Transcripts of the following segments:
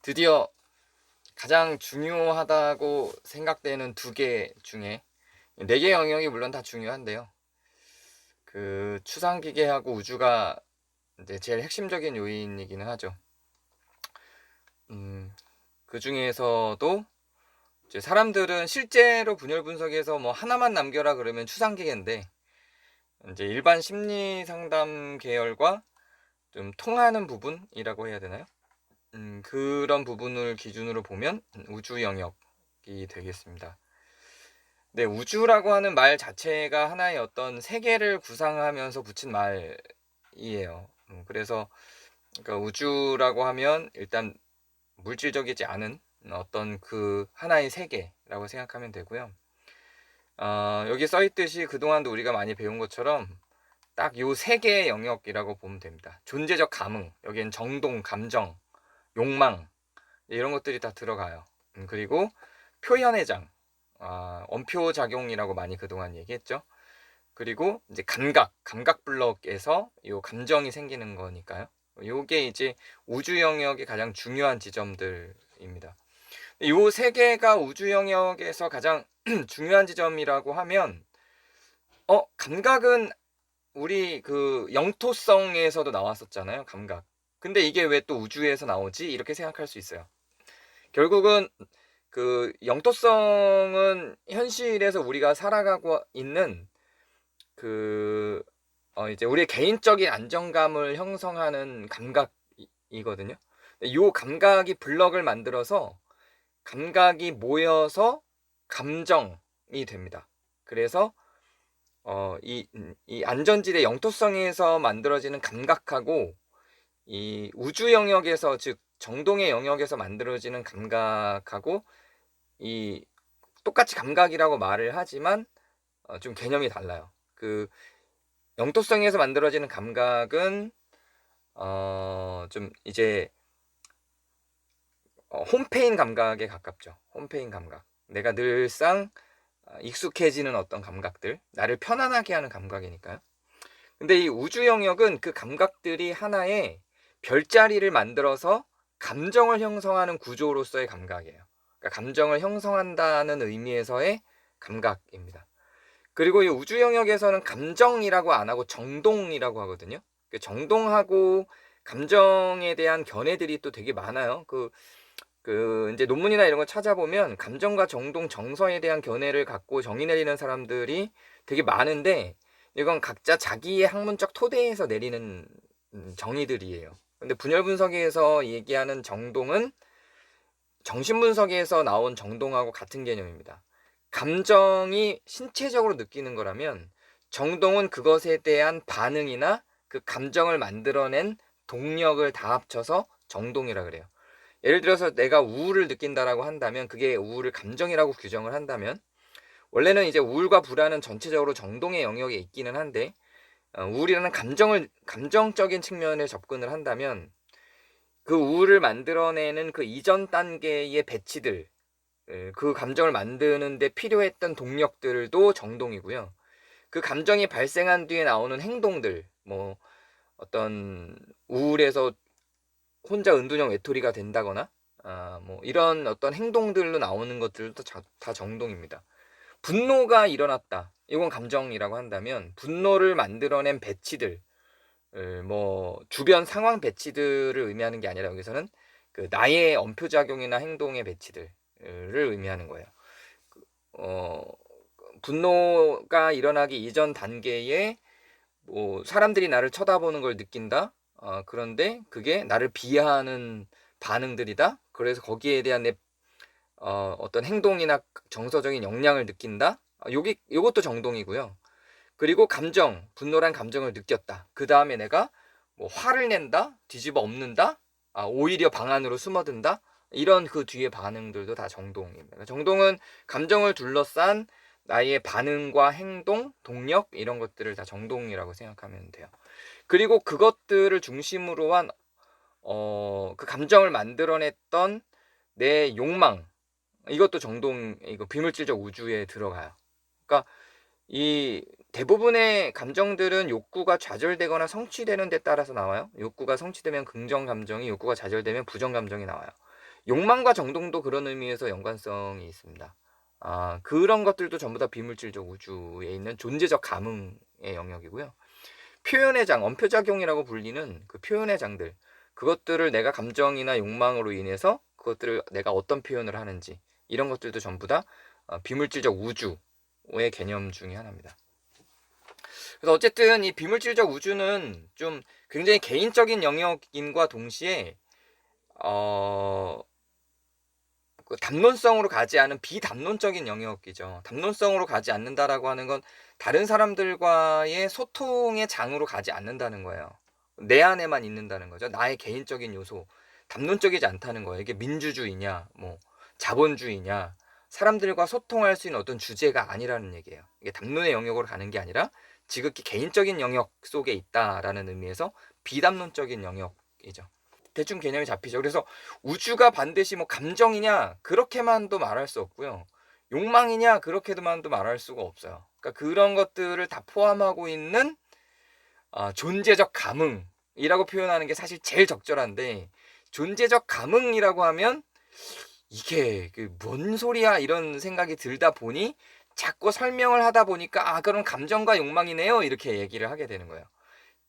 드디어 가장 중요하다고 생각되는 두 개 중에, 네 개 영역이 물론 다 중요한데요. 그 추상기계하고 우주가 이제 제일 핵심적인 요인이기는 하죠. 그 중에서도 이제 사람들은 실제로 분열 분석에서 뭐 하나만 남겨라 그러면 추상기계인데, 이제 일반 심리 상담 계열과 좀 통하는 부분이라고 해야 되나요? 그런 부분을 기준으로 보면 우주 영역이 되겠습니다. 네, 우주라고 하는 말 자체가 하나의 어떤 세계를 구상하면서 붙인 말이에요. 그래서 그러니까 우주라고 하면 일단 물질적이지 않은 어떤 그 하나의 세계라고 생각하면 되고요. 여기 써있듯이 그동안도 우리가 많이 배운 것처럼 딱 요 세 개의 영역이라고 보면 됩니다. 존재적 감흥, 여기엔 정동, 감정, 욕망, 이런 것들이 다 들어가요. 그리고 표현의 장, 원표작용이라고 많이 그동안 얘기했죠. 그리고 이제 감각 블럭에서 요 감정이 생기는 거니까요. 요게 이제 우주 영역의 가장 중요한 지점들입니다. 요 세 개가 우주 영역에서 가장 중요한 지점이라고 하면, 감각은 우리 그 영토성에서도 나왔었잖아요. 감각. 근데 이게 왜 또 우주에서 나오지? 이렇게 생각할 수 있어요. 결국은 그 영토성은 현실에서 우리가 살아가고 있는 그 이제 우리의 개인적인 안정감을 형성하는 감각이거든요. 요 감각이 블럭을 만들어서 감각이 모여서 감정이 됩니다. 그래서 이 안전지대 영토성에서 만들어지는 감각하고 이 우주 영역에서, 즉 정동의 영역에서 만들어지는 감각하고 이 똑같이 감각이라고 말을 하지만 좀 개념이 달라요. 그 영토성에서 만들어지는 감각은 좀 이제 홈페인 감각에 가깝죠. 홈페인 감각. 내가 늘상 익숙해지는 어떤 감각들, 나를 편안하게 하는 감각이니까요. 근데 이 우주 영역은 그 감각들이 하나의 별자리를 만들어서 감정을 형성하는 구조로서의 감각이에요. 그러니까 감정을 형성한다는 의미에서의 감각입니다. 그리고 이 우주 영역에서는 감정이라고 안 하고 정동이라고 하거든요. 정동하고 감정에 대한 견해들이 또 되게 많아요. 이제 논문이나 이런 거 찾아보면 감정과 정동, 정서에 대한 견해를 갖고 정의 내리는 사람들이 되게 많은데, 이건 각자 자기의 학문적 토대에서 내리는 정의들이에요. 근데 분열 분석에서 얘기하는 정동은 정신 분석에서 나온 정동하고 같은 개념입니다. 감정이 신체적으로 느끼는 거라면 정동은 그것에 대한 반응이나 그 감정을 만들어낸 동력을 다 합쳐서 정동이라 그래요. 예를 들어서 내가 우울을 느낀다라고 한다면, 그게 우울을 감정이라고 규정을 한다면, 원래는 이제 우울과 불안은 전체적으로 정동의 영역에 있기는 한데, 우울이라는 감정적인 측면에 접근을 한다면 그 우울을 만들어내는 그 이전 단계의 배치들, 그 감정을 만드는 데 필요했던 동력들도 정동이고요. 그 감정이 발생한 뒤에 나오는 행동들, 뭐 어떤 우울에서 혼자 은둔형 외톨이가 된다거나 뭐 이런 어떤 행동들로 나오는 것들도 다 정동입니다. 분노가 일어났다, 이건 감정이라고 한다면 분노를 만들어낸 배치들, 뭐 주변 상황 배치들을 의미하는 게 아니라 여기서는 그 나의 엄표작용이나 행동의 배치들을 의미하는 거예요. 어, 분노가 일어나기 이전 단계에 뭐 사람들이 나를 쳐다보는 걸 느낀다. 그런데 그게 나를 비하하는 반응들이다. 그래서 거기에 대한 내 어떤 행동이나 정서적인 역량을 느낀다. 요것도 정동이고요. 그리고 감정, 분노란 감정을 느꼈다. 그 다음에 내가 뭐 화를 낸다, 뒤집어 엎는다, 오히려 방 안으로 숨어든다. 이런 그 뒤에 반응들도 다 정동입니다. 정동은 감정을 둘러싼 나의 반응과 행동, 동력, 이런 것들을 다 정동이라고 생각하면 돼요. 그리고 그것들을 중심으로 한 그 감정을 만들어냈던 내 욕망, 이것도 정동, 이거 비물질적 우주에 들어가요. 그러니까 이 대부분의 감정들은 욕구가 좌절되거나 성취되는 데 따라서 나와요. 욕구가 성취되면 긍정 감정이, 욕구가 좌절되면 부정 감정이 나와요. 욕망과 정동도 그런 의미에서 연관성이 있습니다. 그런 것들도 전부 다 비물질적 우주에 있는 존재적 감흥의 영역이고요. 표현의 장, 언표작용이라고 불리는 그 표현의 장들, 그것들을 내가 감정이나 욕망으로 인해서 그것들을 내가 어떤 표현을 하는지, 이런 것들도 전부 다 비물질적 우주의 개념 중에 하나입니다. 그래서 어쨌든 이 비물질적 우주는 좀 굉장히 개인적인 영역임과 동시에 그 담론성으로 가지 않은 비담론적인 영역이죠. 담론성으로 가지 않는다라고 하는 건 다른 사람들과의 소통의 장으로 가지 않는다는 거예요. 내 안에만 있는다는 거죠. 나의 개인적인 요소, 담론적이지 않다는 거예요. 이게 민주주의냐, 뭐 자본주의냐, 사람들과 소통할 수 있는 어떤 주제가 아니라는 얘기예요. 이게 담론의 영역으로 가는 게 아니라 지극히 개인적인 영역 속에 있다라는 의미에서 비담론적인 영역이죠. 대충 개념이 잡히죠. 그래서 우주가 반드시 뭐 감정이냐 그렇게만도 말할 수 없고요. 욕망이냐 그렇게만도 말할 수가 없어요. 그러니까 그런 것들을 다 포함하고 있는 존재적 감흥이라고 표현하는 게 사실 제일 적절한데, 존재적 감흥이라고 하면 이게 뭔 소리야 이런 생각이 들다 보니 자꾸 설명을 하다 보니까 그럼 감정과 욕망이네요 이렇게 얘기를 하게 되는 거예요.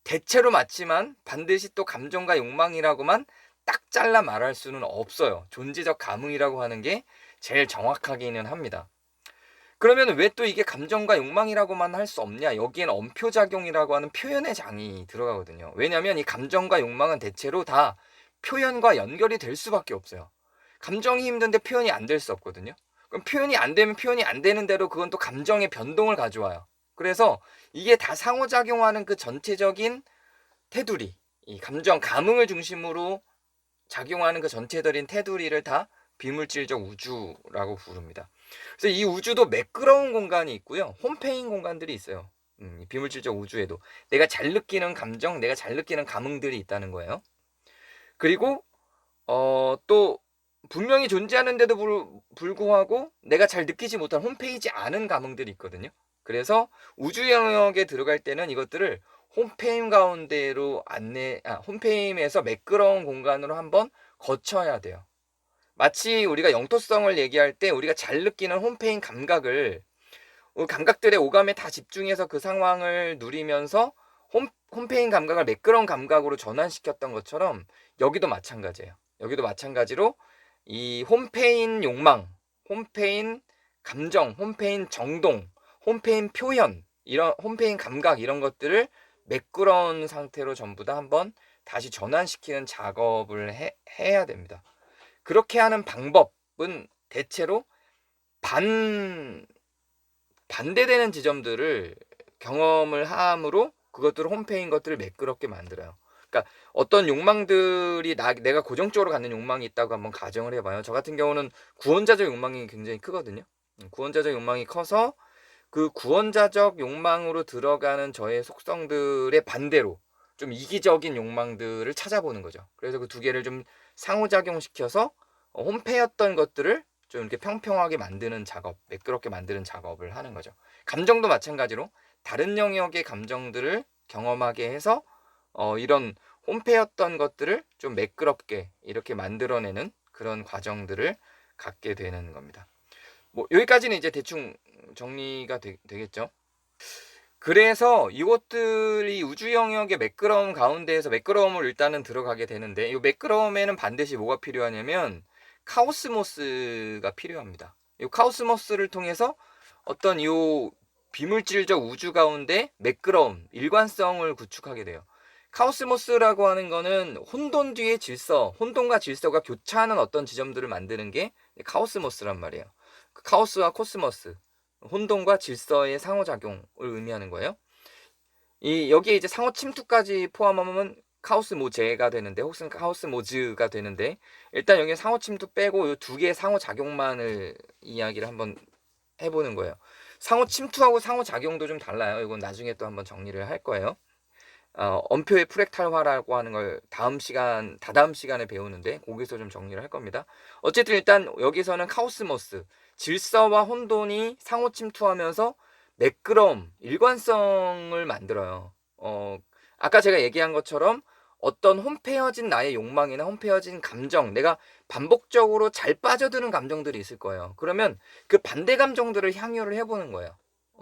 대체로 맞지만 반드시 또 감정과 욕망이라고만 딱 잘라 말할 수는 없어요. 존재적 감흥이라고 하는 게 제일 정확하기는 합니다. 그러면 왜 또 이게 감정과 욕망이라고만 할 수 없냐? 여기에는 언표작용이라고 하는 표현의 장이 들어가거든요. 왜냐하면 이 감정과 욕망은 대체로 다 표현과 연결이 될 수밖에 없어요. 감정이 힘든데 표현이 안 될 수 없거든요. 그럼 표현이 안 되면 표현이 안 되는 대로 그건 또 감정의 변동을 가져와요. 그래서 이게 다 상호작용하는 그 전체적인 테두리, 이 감정, 감흥을 중심으로 작용하는 그 전체적인 테두리를 다 비물질적 우주라고 부릅니다. 그래서 이 우주도 매끄러운 공간이 있고요, 홈페인 공간들이 있어요. 이 비물질적 우주에도 내가 잘 느끼는 감정, 내가 잘 느끼는 감흥들이 있다는 거예요. 그리고 또 분명히 존재하는데도 불구하고 내가 잘 느끼지 못한 홈페이지 않은 감흥들이 있거든요. 그래서 우주 영역에 들어갈 때는 이것들을 홈페임 가운데로 홈페임에서 매끄러운 공간으로 한번 거쳐야 돼요. 마치 우리가 영토성을 얘기할 때 우리가 잘 느끼는 홈페임 감각을 감각들의 오감에 다 집중해서 그 상황을 누리면서 홈페인 감각을 매끄러운 감각으로 전환시켰던 것처럼 여기도 마찬가지예요. 여기도 마찬가지로 이 홈페인 욕망, 홈페인 감정, 홈페인 정동, 홈페인 표현, 이런 홈페인 감각, 이런 것들을 매끄러운 상태로 전부 다 한번 다시 전환시키는 작업을 해야 됩니다. 그렇게 하는 방법은 대체로 반대되는 지점들을 경험을 함으로 그것들을 홈페인 것들을 매끄럽게 만들어요. 그러니까 어떤 욕망들이 내가 고정적으로 갖는 욕망이 있다고 한번 가정을 해봐요. 저 같은 경우는 구원자적 욕망이 굉장히 크거든요. 구원자적 욕망이 커서 그 구원자적 욕망으로 들어가는 저의 속성들의 반대로 좀 이기적인 욕망들을 찾아보는 거죠. 그래서 그 두 개를 좀 상호작용시켜서 홈페였던 것들을 좀 이렇게 평평하게 만드는 작업, 매끄럽게 만드는 작업을 하는 거죠. 감정도 마찬가지로 다른 영역의 감정들을 경험하게 해서 이런 홈페였던 것들을 좀 매끄럽게 이렇게 만들어내는 그런 과정들을 갖게 되는 겁니다. 뭐 여기까지는 이제 대충 정리가 되겠죠. 그래서 이것들이 우주 영역의 매끄러움 가운데에서 매끄러움을 일단은 들어가게 되는데, 이 매끄러움에는 반드시 뭐가 필요하냐면 카오스모스가 필요합니다. 이 카오스모스를 통해서 어떤 이 비물질적 우주 가운데 매끄러움, 일관성을 구축하게 돼요. 카오스모스라고 하는 거는 혼돈 뒤의 질서, 혼돈과 질서가 교차하는 어떤 지점들을 만드는 게 카오스모스란 말이에요. 카오스와 코스모스, 혼돈과 질서의 상호작용을 의미하는 거예요. 여기에 이제 상호 침투까지 포함하면 카오스모제가 되는데, 혹은 카오스모즈가 되는데, 일단 여기 상호 침투 빼고 이 두 개의 상호작용만을 이야기를 한번 해보는 거예요. 상호 침투하고 상호작용도 좀 달라요. 이건 나중에 또 한번 정리를 할 거예요. 언표의 프랙탈화라고 하는 걸 다다음 시간에 배우는데 거기서 좀 정리를 할 겁니다. 어쨌든 일단 여기서는 카오스모스, 질서와 혼돈이 상호 침투하면서 매끄러움, 일관성을 만들어요. 아까 제가 얘기한 것처럼 어떤 홈페어진 나의 욕망이나 홈페어진 감정, 내가 반복적으로 잘 빠져드는 감정들이 있을 거예요. 그러면 그 반대 감정들을 향유를 해보는 거예요.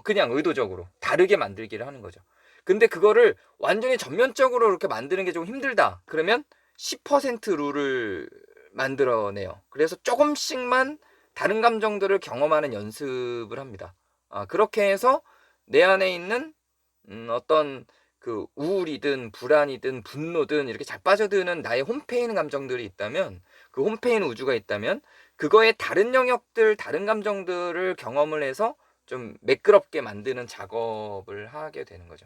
그냥 의도적으로 다르게 만들기를 하는 거죠. 근데 그거를 완전히 전면적으로 이렇게 만드는 게 좀 힘들다. 그러면 10% 룰을 만들어내요. 그래서 조금씩만 다른 감정들을 경험하는 연습을 합니다. 그렇게 해서 내 안에 있는 어떤 그 우울이든 불안이든 분노든 이렇게 잘 빠져드는 나의 홈페인 감정들이 있다면, 그 홈페인 우주가 있다면 그거의 다른 영역들, 다른 감정들을 경험을 해서 좀 매끄럽게 만드는 작업을 하게 되는 거죠.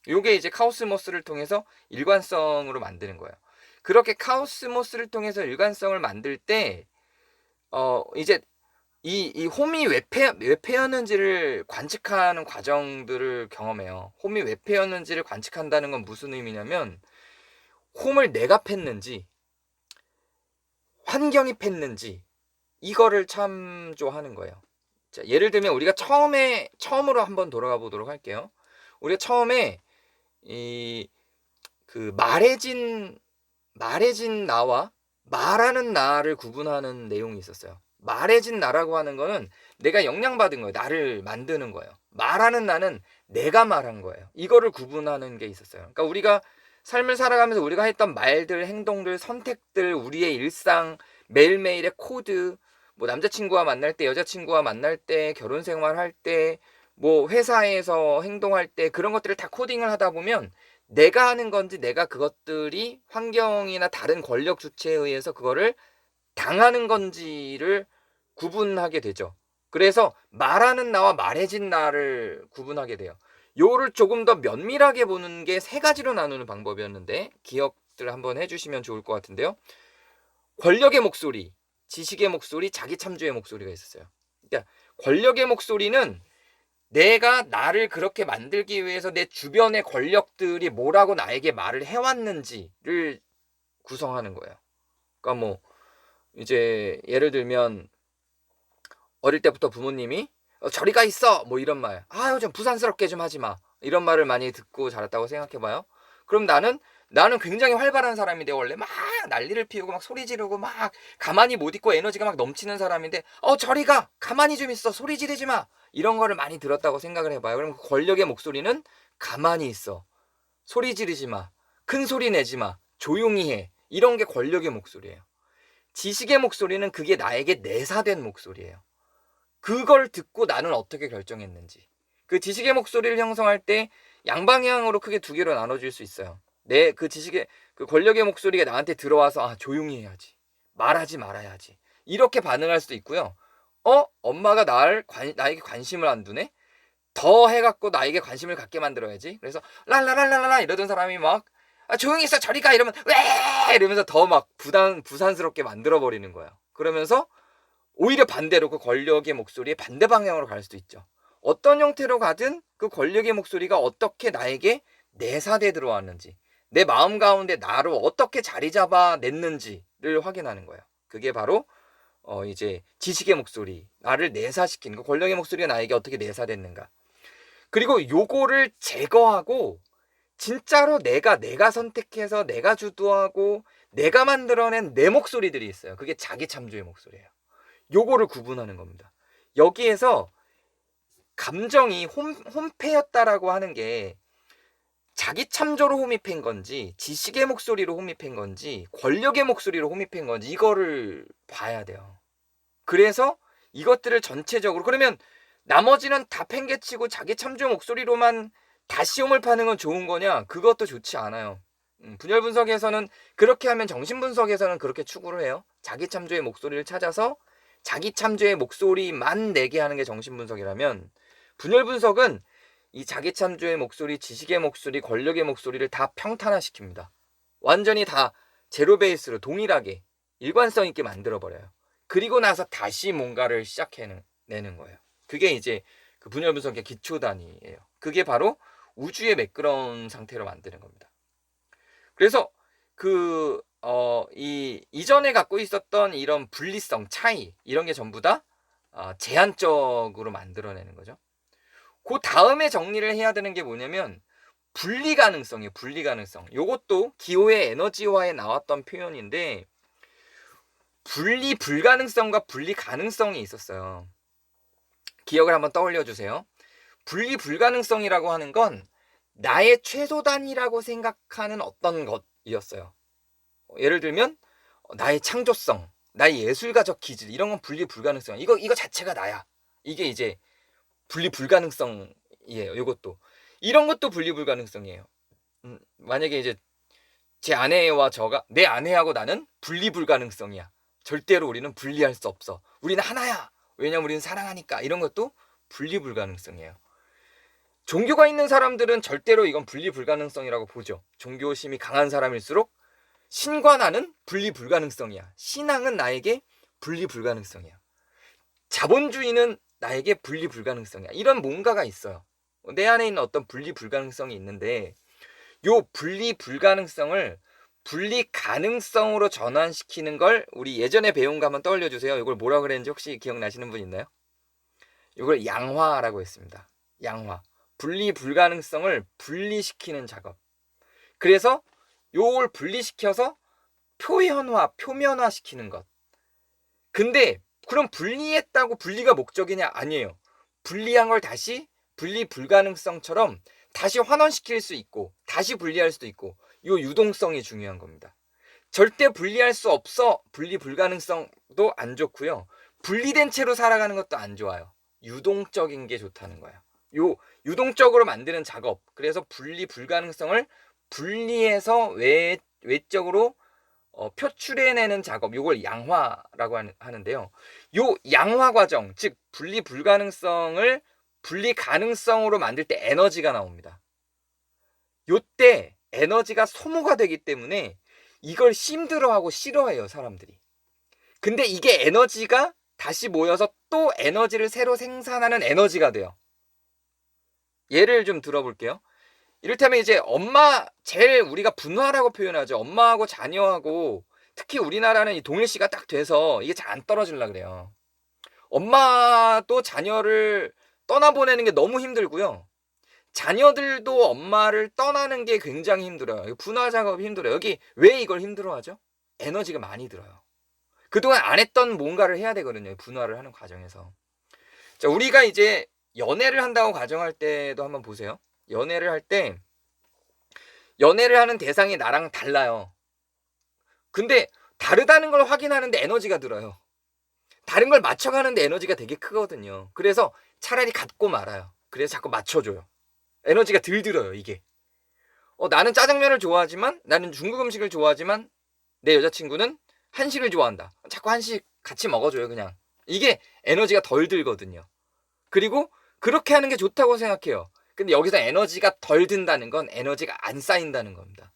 요게 이제 카오스모스를 통해서 일관성으로 만드는 거예요. 그렇게 카오스모스를 통해서 일관성을 만들 때 이제 이 홈이 왜 패였는지를 관측하는 과정들을 경험해요. 홈이 왜 패였는지를 관측한다는 건 무슨 의미냐면, 홈을 내가 팼는지 환경이 팼는지 이거를 참조하는 거예요. 자, 예를 들면 우리가 처음으로 한번 돌아가 보도록 할게요. 우리가 처음에 이 그 말해진 나와 말하는 나를 구분하는 내용이 있었어요. 말해진 나라고 하는 거는 내가 영향받은 거예요. 나를 만드는 거예요. 말하는 나는 내가 말한 거예요. 이거를 구분하는 게 있었어요. 그러니까 우리가 삶을 살아가면서 우리가 했던 말들, 행동들, 선택들, 우리의 일상, 매일매일의 코드, 뭐 남자친구와 만날 때, 여자친구와 만날 때, 결혼 생활할 때, 뭐 회사에서 행동할 때, 그런 것들을 다 코딩을 하다 보면 내가 하는 건지, 내가 그것들이 환경이나 다른 권력 주체에 의해서 그거를 당하는 건지를 구분하게 되죠. 그래서 말하는 나와 말해진 나를 구분하게 돼요. 요를 조금 더 면밀하게 보는 게 세 가지로 나누는 방법이었는데, 기억들 한번 해주시면 좋을 것 같은데요. 권력의 목소리, 지식의 목소리, 자기 참조의 목소리가 있었어요. 그러니까 권력의 목소리는 내가 나를 그렇게 만들기 위해서 내 주변의 권력들이 뭐라고 나에게 말을 해왔는지를 구성하는 거예요. 그러니까 뭐 이제 예를 들면 어릴 때부터 부모님이 저리 가 있어 뭐 이런 말, 아유 좀 부산스럽게 좀 하지 마, 이런 말을 많이 듣고 자랐다고 생각해봐요. 그럼 나는 굉장히 활발한 사람인데, 원래 막 난리를 피우고 막 소리 지르고 막 가만히 못 있고 에너지가 막 넘치는 사람인데, 저리 가, 가만히 좀 있어, 소리 지르지 마, 이런 거를 많이 들었다고 생각을 해봐요. 그럼 그 권력의 목소리는 가만히 있어, 소리 지르지 마, 큰 소리 내지 마, 조용히 해, 이런 게 권력의 목소리예요. 지식의 목소리는 그게 나에게 내사된 목소리예요. 그걸 듣고 나는 어떻게 결정했는지. 그 지식의 목소리를 형성할 때 양방향으로 크게 두 개로 나눠질 수 있어요. 내 그 지식의 그 권력의 목소리가 나한테 들어와서 조용히 해야지, 말하지 말아야지, 이렇게 반응할 수도 있고요. 엄마가 나에게 관심을 안 두네, 더 해갖고 나에게 관심을 갖게 만들어야지, 그래서 랄라랄라라 이러던 사람이 막 조용히 있어 저리 가 이러면 왜 이러면서 더 막 부산스럽게 만들어 버리는 거예요. 그러면서 오히려 반대로 그 권력의 목소리의 반대 방향으로 갈 수도 있죠. 어떤 형태로 가든 그 권력의 목소리가 어떻게 나에게 내사돼 들어왔는지, 내 마음 가운데 나로 어떻게 자리 잡아 냈는지를 확인하는 거예요. 그게 바로 이제 지식의 목소리, 나를 내사시키는 거, 권력의 목소리가 나에게 어떻게 내사됐는가. 그리고 요거를 제거하고 진짜로 내가 선택해서 내가 주도하고 내가 만들어낸 내 목소리들이 있어요. 그게 자기 참조의 목소리예요. 요거를 구분하는 겁니다. 여기에서 감정이 홈패였다라고 하는 게 자기 참조로 홈입한 건지, 지식의 목소리로 홈입한 건지, 권력의 목소리로 홈입한 건지, 이거를 봐야 돼요. 그래서 이것들을 전체적으로, 그러면 나머지는 다 팽개치고 자기 참조 목소리로만 다시 홈을 파는 건 좋은 거냐? 그것도 좋지 않아요. 분열 분석에서는 그렇게 하면, 정신 분석에서는 그렇게 추구를 해요. 자기 참조의 목소리를 찾아서 자기 참조의 목소리만 내게 하는 게 정신 분석이라면, 분열 분석은 이 자기 참조의 목소리, 지식의 목소리, 권력의 목소리를 다 평탄화시킵니다. 완전히 다 제로 베이스로 동일하게 일관성 있게 만들어 버려요. 그리고 나서 다시 뭔가를 시작해내는 거예요. 그게 이제 그 분열 분석의 기초 단위예요. 그게 바로 우주의 매끄러운 상태로 만드는 겁니다. 그래서 이전에 갖고 있었던 이런 분리성, 차이, 이런 게 전부 다 제한적으로 만들어내는 거죠. 그 다음에 정리를 해야 되는 게 뭐냐면, 분리 가능성이에요. 분리 가능성. 요것도 기호의 에너지화에 나왔던 표현인데 분리 불가능성과 분리 가능성이 있었어요. 기억을 한번 떠올려 주세요. 분리 불가능성이라고 하는 건 나의 최소단이라고 생각하는 어떤 것이었어요. 예를 들면 나의 창조성, 나의 예술가적 기질 이런 건 분리 불가능성. 이거 자체가 나야. 이게 이제 분리 불가능성이에요. 이것도 이런 것도 분리 불가능성이에요. 만약에 이제 제 아내와 내 아내하고 나는 분리 불가능성이야. 절대로 우리는 분리할 수 없어. 우리는 하나야. 왜냐면 우리는 사랑하니까. 이런 것도 분리 불가능성이에요. 종교가 있는 사람들은 절대로 이건 분리 불가능성이라고 보죠. 종교심이 강한 사람일수록 신과 나는 분리 불가능성이야. 신앙은 나에게 분리 불가능성이야. 자본주의는 나에게 분리 불가능성이야. 이런 뭔가가 있어요. 내 안에 있는 어떤 분리 불가능성이 있는데 요 분리 불가능성을 분리 가능성으로 전환시키는 걸 우리 예전에 배운 거 한번 떠올려 주세요. 이걸 뭐라 그랬는지 혹시 기억나시는 분 있나요? 이걸 양화라고 했습니다. 양화. 분리 불가능성을 분리시키는 작업. 그래서 요걸 분리시켜서 표면화 시키는 것. 근데 그럼 분리했다고 분리가 목적이냐? 아니에요. 분리한 걸 다시 분리 불가능성처럼 다시 환원시킬 수 있고 다시 분리할 수도 있고 요 유동성이 중요한 겁니다. 절대 분리할 수 없어. 분리 불가능성도 안 좋고요. 분리된 채로 살아가는 것도 안 좋아요. 유동적인 게 좋다는 거예요. 요 유동적으로 만드는 작업. 그래서 분리 불가능성을 분리해서 외적으로 표출해내는 작업. 요걸 양화라고 하는데요. 요 양화 과정, 즉 분리 불가능성을 분리 가능성으로 만들 때 에너지가 나옵니다. 요때 에너지가 소모가 되기 때문에 이걸 힘들어하고 싫어해요, 사람들이. 근데 이게 에너지가 다시 모여서 또 에너지를 새로 생산하는 에너지가 돼요. 예를 좀 들어볼게요. 이를테면 이제 제일 우리가 분화라고 표현하죠. 엄마하고 자녀하고 특히 우리나라는 이 동일시가 딱 돼서 이게 잘 안 떨어지려 그래요. 엄마도 자녀를 떠나보내는 게 너무 힘들고요. 자녀들도 엄마를 떠나는 게 굉장히 힘들어요. 분화 작업이 힘들어요. 여기 왜 이걸 힘들어하죠? 에너지가 많이 들어요. 그동안 안 했던 뭔가를 해야 되거든요. 분화를 하는 과정에서. 자, 우리가 이제 연애를 한다고 가정할 때도 한번 보세요. 연애를 할 때 연애를 하는 대상이 나랑 달라요. 근데 다르다는 걸 확인하는데 에너지가 들어요. 다른 걸 맞춰가는데 에너지가 되게 크거든요. 그래서 차라리 갖고 말아요. 그래서 자꾸 맞춰줘요. 에너지가 덜 들어요, 이게. 나는 짜장면을 좋아하지만, 나는 중국 음식을 좋아하지만, 내 여자친구는 한식을 좋아한다. 자꾸 한식 같이 먹어줘요, 그냥. 이게 에너지가 덜 들거든요. 그리고 그렇게 하는 게 좋다고 생각해요. 근데 여기서 에너지가 덜 든다는 건 에너지가 안 쌓인다는 겁니다.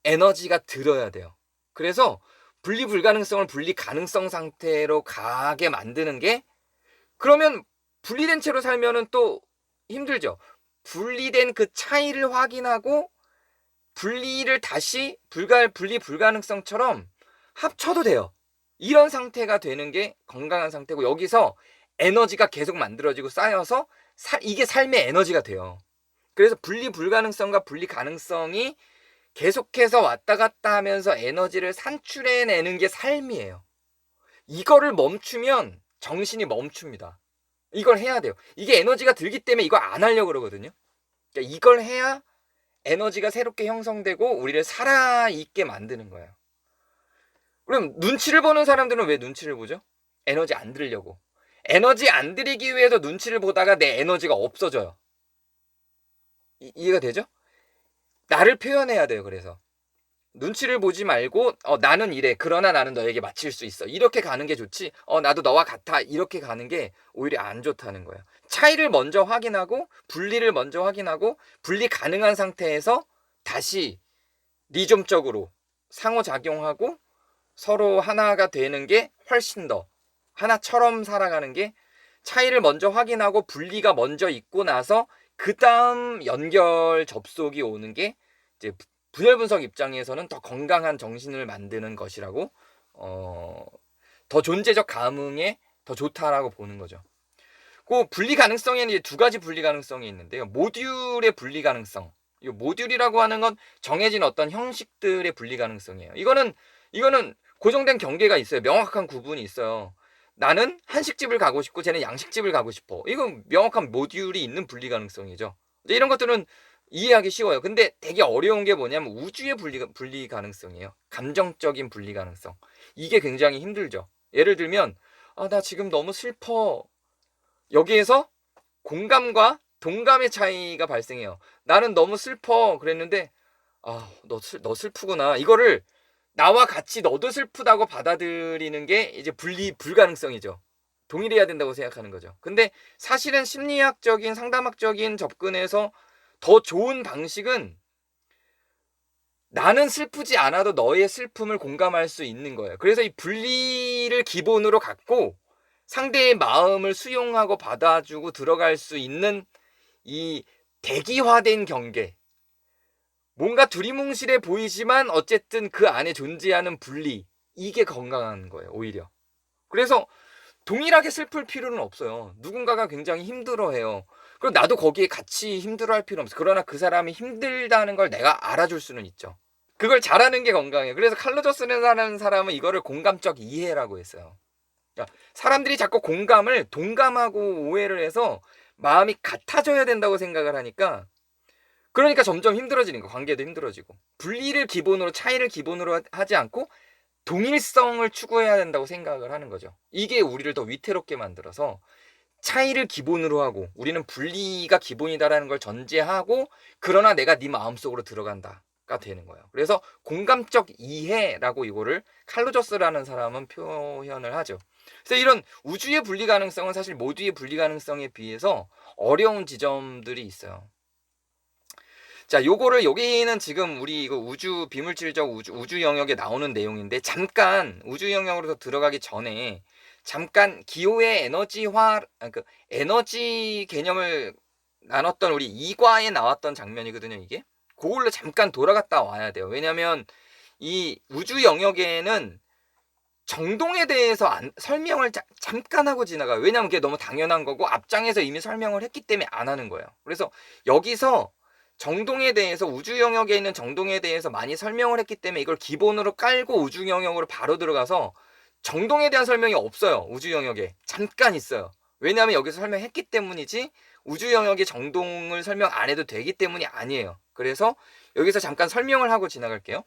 에너지가 들어야 돼요. 그래서 분리 불가능성을 분리 가능성 상태로 가게 만드는 게, 그러면 분리된 채로 살면은 또 힘들죠. 분리된 그 차이를 확인하고 분리를 다시 분리 불가능성처럼 합쳐도 돼요. 이런 상태가 되는 게 건강한 상태고, 여기서 에너지가 계속 만들어지고 쌓여서 이게 삶의 에너지가 돼요. 그래서 분리 불가능성과 분리 가능성이 계속해서 왔다 갔다 하면서 에너지를 산출해내는 게 삶이에요. 이거를 멈추면 정신이 멈춥니다. 이걸 해야 돼요. 이게 에너지가 들기 때문에 이거 안 하려고 그러거든요. 그러니까 이걸 해야 에너지가 새롭게 형성되고 우리를 살아있게 만드는 거예요. 그럼 눈치를 보는 사람들은 왜 눈치를 보죠? 에너지 안 들려고. 에너지 안 들이기 위해서 눈치를 보다가 내 에너지가 없어져요. 이해가 되죠? 나를 표현해야 돼요. 그래서 눈치를 보지 말고 나는 이래. 그러나 나는 너에게 맞출 수 있어. 이렇게 가는 게 좋지. 나도 너와 같아. 이렇게 가는 게 오히려 안 좋다는 거예요. 차이를 먼저 확인하고 분리를 먼저 확인하고 분리 가능한 상태에서 다시 리좀적으로 상호작용하고 서로 하나가 되는 게 훨씬 더 하나처럼 살아가는 게, 차이를 먼저 확인하고 분리가 먼저 있고 나서 그 다음 연결 접속이 오는 게 이제 분열 분석 입장에서는 더 건강한 정신을 만드는 것이라고, 더 존재적 감흥에 더 좋다라고 보는 거죠. 그 분리 가능성에는 이제 두 가지 분리 가능성이 있는데요. 모듈의 분리 가능성, 이 모듈이라고 하는 건 정해진 어떤 형식들의 분리 가능성이에요. 이거는 고정된 경계가 있어요. 명확한 구분이 있어요. 나는 한식집을 가고 싶고 쟤는 양식집을 가고 싶어. 이건 명확한 모듈이 있는 분리 가능성이죠. 이런 것들은 이해하기 쉬워요. 근데 되게 어려운 게 뭐냐면 우주의 분리 가능성이에요. 감정적인 분리 가능성. 이게 굉장히 힘들죠. 예를 들면 나 지금 너무 슬퍼. 여기에서 공감과 동감의 차이가 발생해요. 나는 너무 슬퍼 그랬는데 너 슬프구나. 이거를 나와 같이 너도 슬프다고 받아들이는 게 이제 불가능성이죠. 동일해야 된다고 생각하는 거죠. 근데 사실은 심리학적인 상담학적인 접근에서 더 좋은 방식은 나는 슬프지 않아도 너의 슬픔을 공감할 수 있는 거예요. 그래서 이 분리를 기본으로 갖고 상대의 마음을 수용하고 받아주고 들어갈 수 있는 이 대기화된 경계. 뭔가 두리뭉실해 보이지만 어쨌든 그 안에 존재하는 분리. 이게 건강한 거예요, 오히려. 그래서 동일하게 슬플 필요는 없어요. 누군가가 굉장히 힘들어해요. 그럼 나도 거기에 같이 힘들어할 필요는 없어. 그러나 그 사람이 힘들다는 걸 내가 알아줄 수는 있죠. 그걸 잘하는 게 건강해요. 그래서 칼로저스라는 사람은 이거를 공감적 이해라고 했어요. 그러니까 사람들이 자꾸 공감을 동감하고 오해를 해서 마음이 같아져야 된다고 생각을 하니까 그러니까 점점 힘들어지는 거, 관계도 힘들어지고. 분리를 기본으로, 차이를 기본으로 하지 않고 동일성을 추구해야 된다고 생각을 하는 거죠. 이게 우리를 더 위태롭게 만들어서 차이를 기본으로 하고 우리는 분리가 기본이다라는 걸 전제하고 그러나 내가 네 마음속으로 들어간다가 되는 거예요. 그래서 공감적 이해라고 이거를 칼로저스라는 사람은 표현을 하죠. 그래서 이런 우주의 분리 가능성은 사실 모두의 분리 가능성에 비해서 어려운 지점들이 있어요. 자, 여기는 지금 우리 이거 비물질적 우주 영역에 나오는 내용인데 잠깐 우주 영역으로 들어가기 전에 잠깐 기호의 에너지 개념을 나눴던 우리 2과에 나왔던 장면이거든요, 이게. 그걸로 잠깐 돌아갔다 와야 돼요. 왜냐면 이 우주 영역에는 정동에 대해서 설명을 잠깐 하고 지나가요. 왜냐면 그게 너무 당연한 거고 앞장에서 이미 설명을 했기 때문에 안 하는 거예요. 그래서 여기서 정동에 대해서 우주 영역에 있는 정동에 대해서 많이 설명을 했기 때문에 이걸 기본으로 깔고 우주 영역으로 바로 들어가서 정동에 대한 설명이 없어요. 우주 영역에 잠깐 있어요. 왜냐하면 여기서 설명했기 때문이지 우주 영역의 정동을 설명 안 해도 되기 때문이 아니에요. 그래서 여기서 잠깐 설명을 하고 지나갈게요.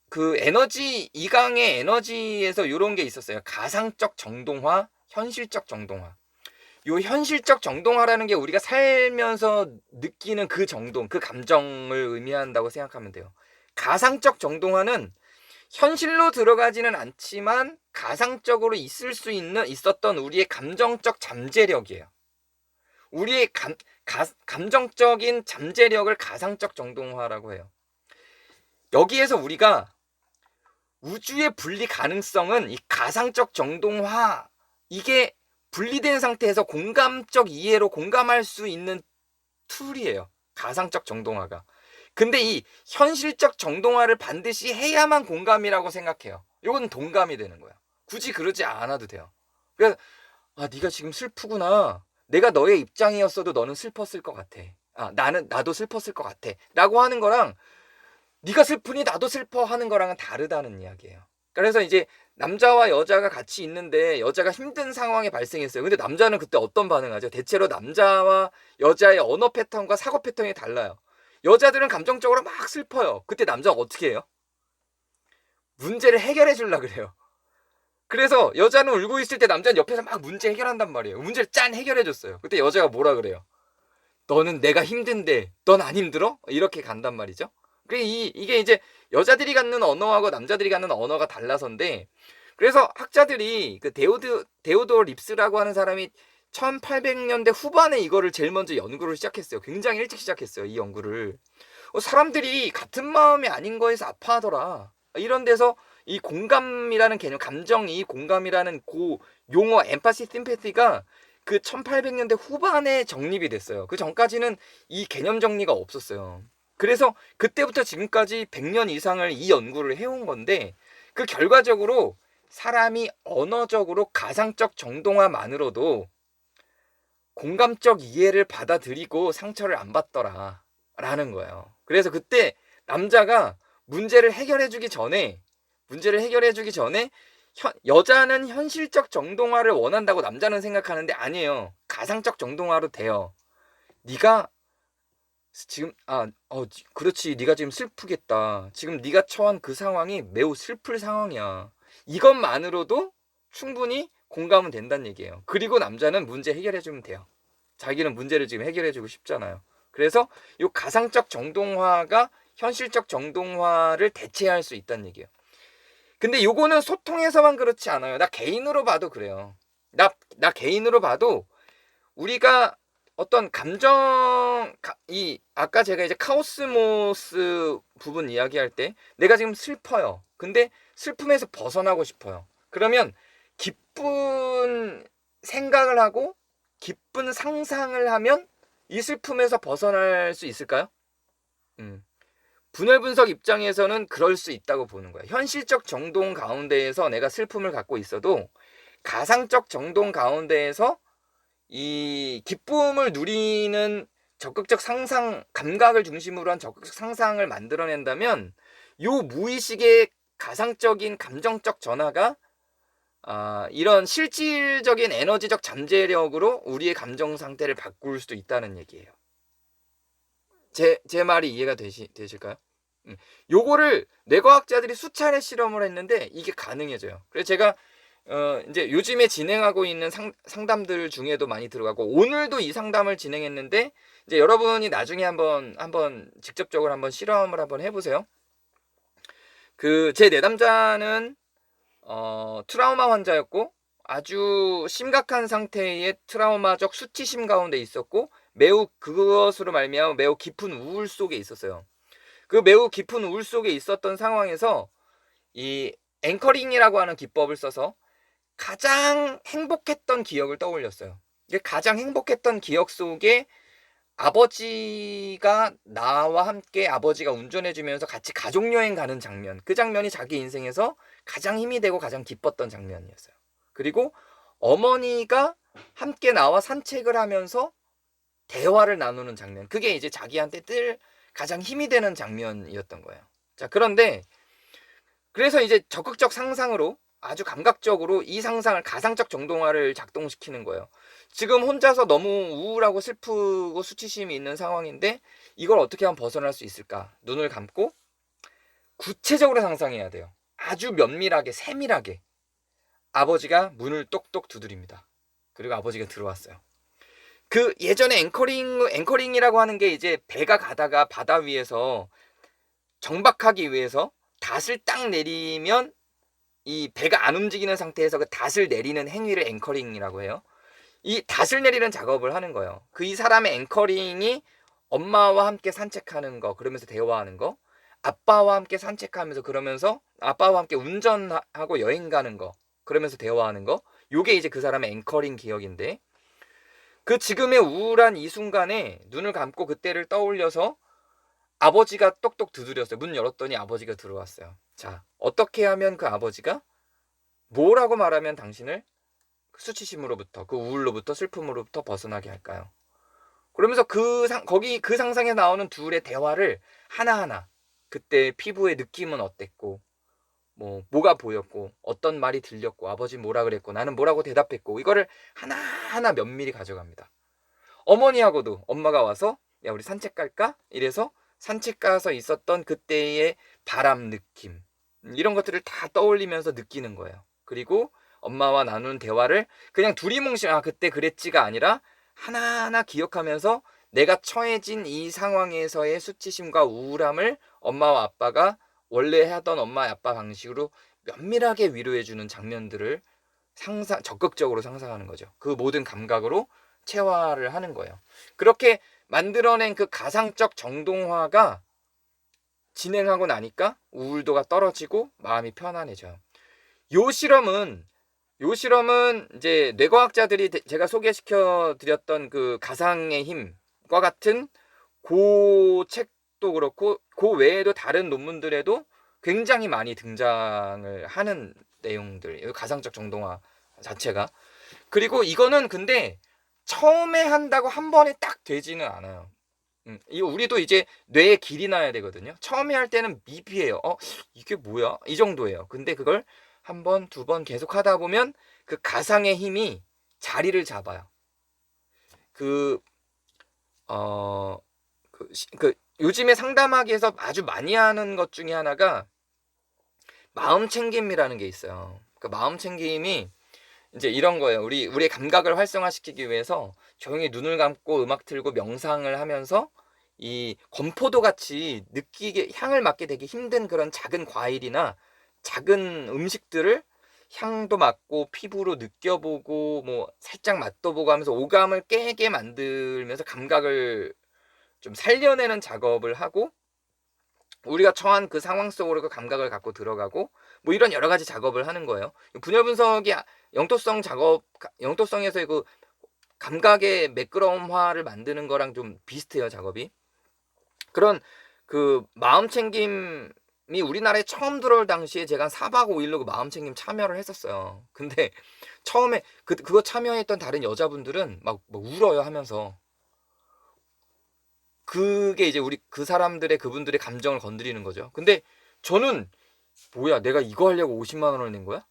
그 에너지 2강의 에너지에서 이런 게 있었어요. 가상적 정동화, 현실적 정동화. 요 현실적 정동화라는 게 우리가 살면서 느끼는 그 정동, 그 감정을 의미한다고 생각하면 돼요. 가상적 정동화는 현실로 들어가지는 않지만 가상적으로 있었던 우리의 감정적 잠재력이에요. 우리의 감정적인 잠재력을 가상적 정동화라고 해요. 여기에서 우리가 우주의 분리 가능성은 이 가상적 정동화, 이게 분리된 상태에서 공감적 이해로 공감할 수 있는 툴이에요. 가상적 정동화가. 근데 이 현실적 정동화를 반드시 해야만 공감이라고 생각해요. 이건 동감이 되는 거야. 굳이 그러지 않아도 돼요. 그래서 네가 지금 슬프구나. 내가 너의 입장이었어도 너는 슬펐을 것 같아. 나도 슬펐을 것 같아. 라고 하는 거랑 네가 슬프니 나도 슬퍼 하는 거랑은 다르다는 이야기예요. 그래서 이제 남자와 여자가 같이 있는데 여자가 힘든 상황이 발생했어요. 근데 남자는 그때 어떤 반응하죠? 대체로 남자와 여자의 언어 패턴과 사고 패턴이 달라요. 여자들은 감정적으로 막 슬퍼요. 그때 남자가 어떻게 해요? 문제를 해결해 주려고 그래요. 그래서 여자는 울고 있을 때 남자는 옆에서 막 문제 해결한단 말이에요. 문제를 짠 해결해 줬어요. 그때 여자가 뭐라 그래요? 너는 내가 힘든데 넌 안 힘들어? 이렇게 간단 말이죠. 이게 이제 여자들이 갖는 언어하고 남자들이 갖는 언어가 달라서인데, 그래서 학자들이 그 데오도어 립스라고 하는 사람이 1800년대 후반에 이거를 제일 먼저 연구를 시작했어요. 굉장히 일찍 시작했어요, 이 연구를. 사람들이 같은 마음이 아닌 거에서 아파하더라. 이런 데서 이 공감이라는 개념, 감정이 공감이라는 그 용어, 엠파시 심패티가 그 1800년대 후반에 정립이 됐어요. 그 전까지는 이 개념 정리가 없었어요. 그래서 그때부터 지금까지 100년 이상을 이 연구를 해온 건데, 그 결과적으로 사람이 언어적으로 가상적 정동화만으로도 공감적 이해를 받아들이고 상처를 안 받더라 라는 거예요. 그래서 그때 남자가 문제를 해결해 주기 전에 여자는 현실적 정동화를 원한다고 남자는 생각하는데 아니에요. 가상적 정동화로 돼요. 네가 지금 그렇지, 네가 지금 슬프겠다. 지금 네가 처한 그 상황이 매우 슬플 상황이야. 이것만으로도 충분히 공감은 된다는 얘기예요. 그리고 남자는 문제 해결해 주면 돼요. 자기는 문제를 지금 해결해 주고 싶잖아요. 그래서 이 가상적 정동화가 현실적 정동화를 대체할 수 있다는 얘기예요. 근데 요거는 소통에서만 그렇지 않아요. 나 개인으로 봐도 그래요. 나 개인으로 봐도 우리가 어떤 아까 제가 이제 카오스모스 부분 이야기할 때 내가 지금 슬퍼요. 근데 슬픔에서 벗어나고 싶어요. 그러면 기쁜 생각을 하고 기쁜 상상을 하면 이 슬픔에서 벗어날 수 있을까요? 분열 분석 입장에서는 그럴 수 있다고 보는 거야. 현실적 정동 가운데에서 내가 슬픔을 갖고 있어도 가상적 정동 가운데에서 이 기쁨을 누리는 적극적 상상, 감각을 중심으로 한 적극적 상상을 만들어낸다면 요 무의식의 가상적인 감정적 전화가 이런 실질적인 에너지적 잠재력으로 우리의 감정 상태를 바꿀 수도 있다는 얘기예요. 제 말이 이해가 되실까요? 요거를 뇌과학자들이 수차례 실험을 했는데 이게 가능해져요. 그래서 제가 이제 요즘에 진행하고 있는 상담들 중에도 많이 들어가고 오늘도 이 상담을 진행했는데 이제 여러분이 나중에 한번 직접적으로 한번 실험을 한번 해보세요. 그 제 내담자는 트라우마 환자였고 아주 심각한 상태의 트라우마적 수치심 가운데 있었고 매우 그것으로 말미암아 매우 깊은 우울 속에 있었어요. 그 매우 깊은 우울 속에 있었던 상황에서 이 앵커링이라고 하는 기법을 써서 가장 행복했던 기억을 떠올렸어요. 이게 가장 행복했던 기억 속에 아버지가 나와 함께 아버지가 운전해주면서 같이 가족여행 가는 장면, 그 장면이 자기 인생에서 가장 힘이 되고 가장 기뻤던 장면이었어요. 그리고 어머니가 함께 나와 산책을 하면서 대화를 나누는 장면, 그게 이제 자기한테 늘 가장 힘이 되는 장면이었던 거예요. 자, 그런데 그래서 이제 적극적 상상으로 아주 감각적으로 이 상상을 가상적 정동화를 작동시키는 거예요. 지금 혼자서 너무 우울하고 슬프고 수치심이 있는 상황인데 이걸 어떻게 하면 벗어날 수 있을까? 눈을 감고 구체적으로 상상해야 돼요. 아주 면밀하게, 세밀하게. 아버지가 문을 똑똑 두드립니다. 그리고 아버지가 들어왔어요. 그 예전에 앵커링이라고 하는 게 이제 배가 가다가 바다 위에서 정박하기 위해서 닷을 딱 내리면 이 배가 안 움직이는 상태에서 그 닷을 내리는 행위를 앵커링이라고 해요. 이 닷을 내리는 작업을 하는 거예요. 그 이 사람의 앵커링이 엄마와 함께 산책하는 거, 그러면서 대화하는 거, 아빠와 함께 산책하면서 그러면서 아빠와 함께 운전하고 여행 가는 거, 그러면서 대화하는 거, 요게 이제 그 사람의 앵커링 기억인데 그 지금의 우울한 이 순간에 눈을 감고 그때를 떠올려서 아버지가 똑똑 두드렸어요. 문 열었더니 아버지가 들어왔어요. 자, 어떻게 하면 그 아버지가 뭐라고 말하면 당신을 수치심으로부터, 그 우울로부터, 슬픔으로부터 벗어나게 할까요? 그러면서 거기 그 상상에 나오는 둘의 대화를 하나하나 그때 피부의 느낌은 어땠고 뭐가 보였고 어떤 말이 들렸고 아버지 뭐라 그랬고 나는 뭐라고 대답했고 이거를 하나하나 면밀히 가져갑니다. 어머니하고도 엄마가 와서 야 우리 산책 갈까? 이래서 산책 가서 있었던 그때의 바람 느낌 이런 것들을 다 떠올리면서 느끼는 거예요. 그리고 엄마와 나눈 대화를 그냥 두리뭉실 그때 그랬지가 아니라 하나하나 기억하면서 내가 처해진 이 상황에서의 수치심과 우울함을 엄마와 아빠가 원래 하던 엄마 아빠 방식으로 면밀하게 위로해주는 장면들을 적극적으로 상상하는 거죠. 그 모든 감각으로 체화를 하는 거예요. 그렇게 만들어낸 그 가상적 정동화가 진행하고 나니까 우울도가 떨어지고 마음이 편안해져요. 요 실험은 이제 뇌과학자들이 제가 소개시켜 드렸던 그 가상의 힘과 같은 그 책도 그렇고 그 외에도 다른 논문들에도 굉장히 많이 등장을 하는 내용들, 가상적 정동화 자체가. 그리고 이거는 근데 처음에 한다고 한 번에 딱 되지는 않아요. 이거 우리도 이제 뇌에 길이 나야 되거든요. 처음에 할 때는 미비해요. 이게 뭐야? 이 정도예요. 근데 그걸 한 번, 두 번 계속 하다 보면 그 가상의 힘이 자리를 잡아요. 그, 어, 요즘에 상담하기에서 아주 많이 하는 것 중에 하나가 마음 챙김이라는 게 있어요. 그 마음 챙김이 이제 이런 거예요. 우리의 감각을 활성화시키기 위해서 조용히 눈을 감고 음악 틀고 명상을 하면서 이 건포도 같이 느끼게 향을 맡게 되기 힘든 그런 작은 과일이나 작은 음식들을 향도 맡고 피부로 느껴보고 뭐 살짝 맛도 보고 하면서 오감을 깨게 만들면서 감각을 좀 살려내는 작업을 하고, 우리가 처한 그 상황 속으로 그 감각을 갖고 들어가고 뭐 이런 여러 가지 작업을 하는 거예요. 분열 분석이 영토성 작업, 영토성에서의 그 감각의 매끄러움화를 만드는 거랑 좀 비슷해요, 작업이. 그런 그 마음 챙김이 우리나라에 처음 들어올 당시에 제가 한 4박 5일로 그 마음 챙김 참여를 했었어요. 근데 처음에 그거 참여했던 다른 여자분들은 막 울어요 하면서. 그게 이제 우리 그 사람들의, 그분들의 감정을 건드리는 거죠. 근데 저는 뭐야, 내가 이거 하려고 50만 원을 낸 거야?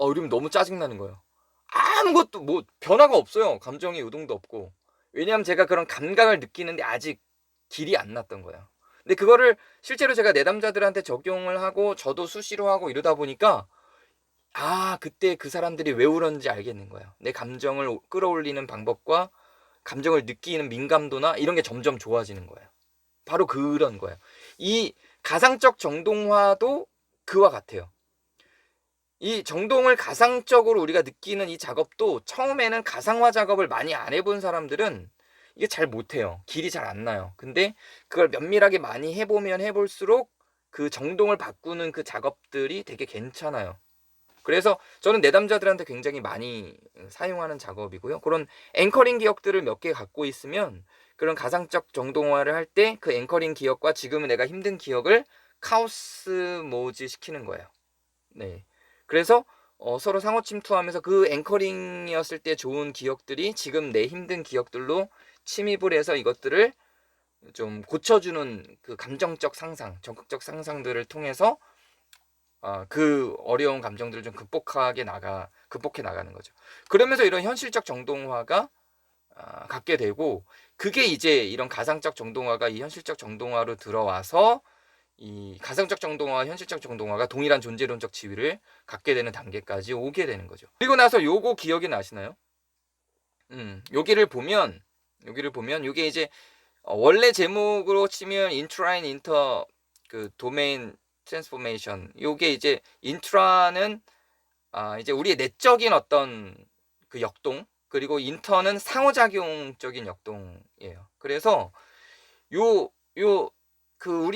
이러면 너무 짜증나는 거예요. 아무것도 뭐 변화가 없어요. 감정의 요동도 없고. 왜냐하면 제가 그런 감각을 느끼는데 아직 길이 안 났던 거예요. 근데 그거를 실제로 제가 내담자들한테 적용을 하고 저도 수시로 하고 이러다 보니까 그때 그 사람들이 왜 울었는지 알겠는 거예요. 내 감정을 끌어올리는 방법과 감정을 느끼는 민감도나 이런 게 점점 좋아지는 거예요. 바로 그런 거예요. 이 가상적 정동화도 그와 같아요. 이 정동을 가상적으로 우리가 느끼는 이 작업도 처음에는 가상화 작업을 많이 안 해본 사람들은 이게 잘 못해요. 길이 잘 안 나요. 근데 그걸 면밀하게 많이 해보면 해볼수록 그 정동을 바꾸는 그 작업들이 되게 괜찮아요. 그래서 저는 내담자들한테 굉장히 많이 사용하는 작업이고요. 그런 앵커링 기억들을 몇 개 갖고 있으면 그런 가상적 정동화를 할 때 그 앵커링 기억과 지금은 내가 힘든 기억을 카오스 모즈 시키는 거예요. 네. 그래서 서로 상호 침투하면서 그 앵커링이었을 때 좋은 기억들이 지금 내 힘든 기억들로 침입을 해서 이것들을 좀 고쳐주는 그 감정적 상상, 적극적 상상들을 통해서 그 어려운 감정들을 좀 극복해 나가는 거죠. 그러면서 이런 현실적 정동화가 갖게 되고, 그게 이제 이런 가상적 정동화가 이 현실적 정동화로 들어와서 이 가상적 정동화와 현실적 정동화가 동일한 존재론적 지위를 갖게 되는 단계까지 오게 되는 거죠. 그리고 나서 요거 기억이 나시나요? 여기를 보면 요게 이제 원래 제목으로 치면 인트라인 인터 그 도메인 트랜스포메이션. 요게 이제 인트라는 이제 우리의 내적인 어떤 그 역동, 그리고 인터는 상호작용적인 역동이에요. 그래서 요 요 그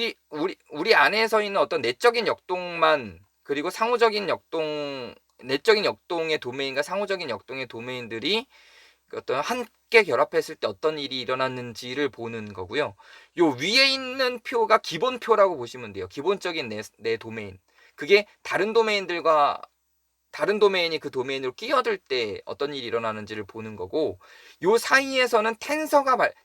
우리 안에서 있는 어떤 내적인 역동만, 그리고 상호적인 역동, 내적인 역동의 도메인과 상호적인 역동의 도메인들이 어떤 함께 결합했을 때 어떤 일이 일어났는지를 보는 거고요. 요 위에 있는 표가 기본표라고 보시면 돼요. 기본적인 내 도메인. 그게 다른 도메인이 그 도메인으로 끼어들 때 어떤 일이 일어나는지를 보는 거고, 요 사이에서는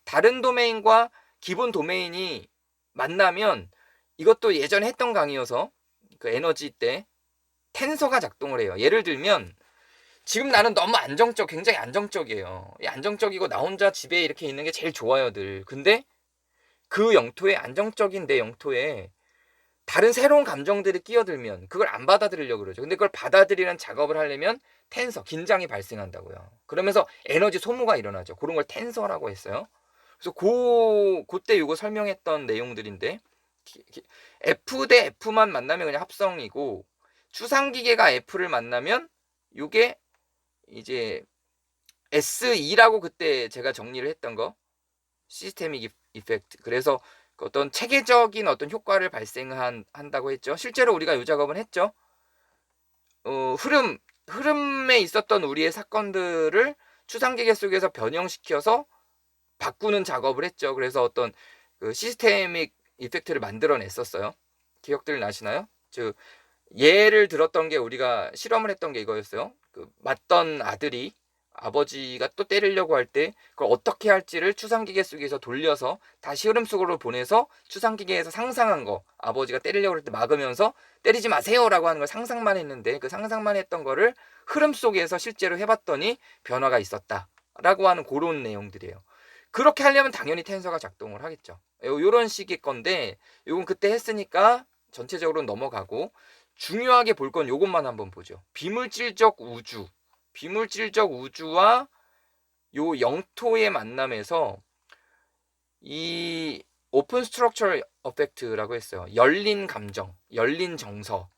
다른 도메인과 기본 도메인이 만나면, 이것도 예전에 했던 강의여서 그 에너지 때 텐서가 작동을 해요. 예를 들면 지금 나는 너무 굉장히 안정적이에요. 안정적이고 나 혼자 집에 이렇게 있는 게 제일 좋아요, 늘. 근데 그 영토에, 안정적인 내 영토에 다른 새로운 감정들이 끼어들면 그걸 안 받아들이려고 그러죠. 근데 그걸 받아들이는 작업을 하려면 긴장이 발생한다고요. 그러면서 에너지 소모가 일어나죠. 그런 걸 텐서라고 했어요. 그래서 그때 이거 설명했던 내용들인데, F 대 F만 만나면 그냥 합성이고, 추상기계가 F를 만나면 이게 이제 SE라고 그때 제가 정리를 했던 거, 시스테믹 이펙트. 그래서 어떤 체계적인 어떤 효과를 발생한다고 했죠. 실제로 우리가 이 작업은 했죠. 흐름에 있었던 우리의 사건들을 추상기계 속에서 변형시켜서 바꾸는 작업을 했죠. 그래서 어떤 그 시스테믹 이펙트를 만들어냈었어요. 기억들 나시나요? 예를 들었던 게, 우리가 실험을 했던 게 이거였어요. 그 맞던 아들이 아버지가 또 때리려고 할 때 그걸 어떻게 할지를 추상기계 속에서 돌려서 다시 흐름 속으로 보내서 추상기계에서 상상한 거, 아버지가 때리려고 할 때 막으면서 때리지 마세요라고 하는 걸 상상만 했는데 그 상상만 했던 거를 흐름 속에서 실제로 해봤더니 변화가 있었다라고 하는 그런 내용들이에요. 그렇게 하려면 당연히 텐서가 작동을 하겠죠. 이런 식의 건데 이건 그때 했으니까 전체적으로 넘어가고, 중요하게 볼 건 이것만 한번 보죠. 비물질적 우주와 요 영토의 만남에서 이 오픈 스트럭처럴 어펙트라고 했어요. 열린 감정, 열린 정서,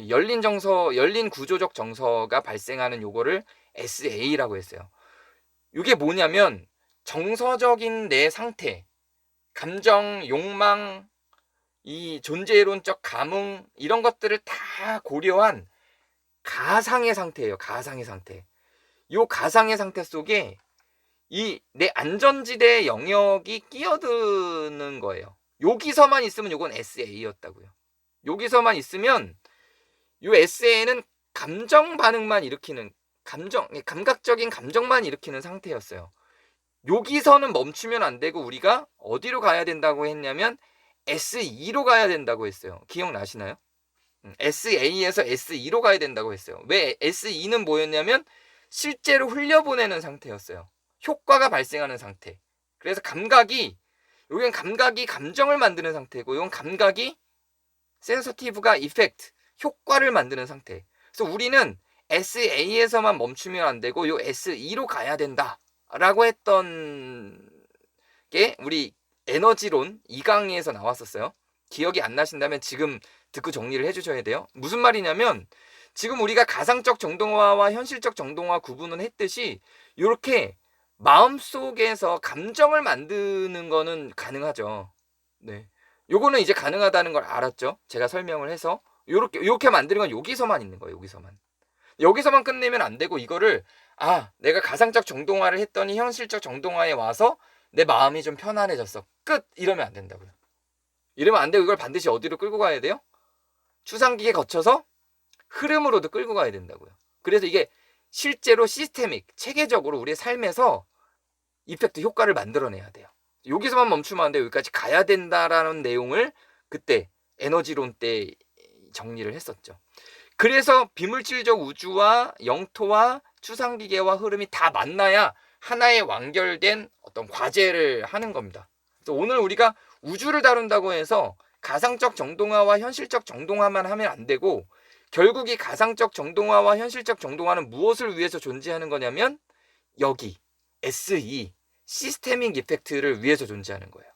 열린 구조적 정서가 발생하는 요거를 SA라고 했어요. 이게 뭐냐면 정서적인 내 상태, 감정, 욕망, 이 존재론적 감흥, 이런 것들을 다 고려한 가상의 상태예요. 가상의 상태. 요 가상의 상태 속에 이 내 안전지대 영역이 끼어드는 거예요. 여기서만 있으면 요건 SA였다고요. 여기서만 있으면 요 SA는 감정 반응만 일으키는, 감각적인 감정만 일으키는 상태였어요. 여기서는 멈추면 안 되고 우리가 어디로 가야 된다고 했냐면 SE로 가야 된다고 했어요. 기억나시나요? SA에서 SE로 가야 된다고 했어요. 왜 SE는 뭐였냐면 실제로 흘려보내는 상태였어요. 효과가 발생하는 상태. 그래서 여기는 감각이 감정을 만드는 상태고, 이건 감각이 센서티브가 이펙트, 효과를 만드는 상태. 그래서 우리는 SA에서만 멈추면 안 되고 요 SE로 가야 된다라고 했던 게 우리 에너지론 2강에서 나왔었어요. 기억이 안 나신다면 지금 듣고 정리를 해주셔야 돼요. 무슨 말이냐면 지금 우리가 가상적 정동화와 현실적 정동화 구분을 했듯이 이렇게 마음속에서 감정을 만드는 거는 가능하죠. 네. 요거는 이제 가능하다는 걸 알았죠. 제가 설명을 해서 요렇게 만드는 건 여기서만 있는 거예요. 여기서만 끝내면 안 되고, 이거를 내가 가상적 정동화를 했더니 현실적 정동화에 와서 내 마음이 좀 편안해졌어, 끝, 이러면 안 된다고요. 이러면 안 되고 이걸 반드시 어디로 끌고 가야 돼요? 추상기계 거쳐서 흐름으로도 끌고 가야 된다고요. 그래서 이게 실제로 시스테믹, 체계적으로 우리의 삶에서 이펙트 효과를 만들어내야 돼요. 여기서만 멈추면 안 돼요. 여기까지 가야 된다라는 내용을 그때 에너지론 때 정리를 했었죠. 그래서 비물질적 우주와 영토와 추상기계와 흐름이 다 만나야 하나의 완결된 어떤 과제를 하는 겁니다. 그래서 오늘 우리가 우주를 다룬다고 해서 가상적 정동화와 현실적 정동화만 하면 안 되고, 결국 이 가상적 정동화와 현실적 정동화는 무엇을 위해서 존재하는 거냐면 여기 SE, 시스테믹 이펙트를 위해서 존재하는 거예요.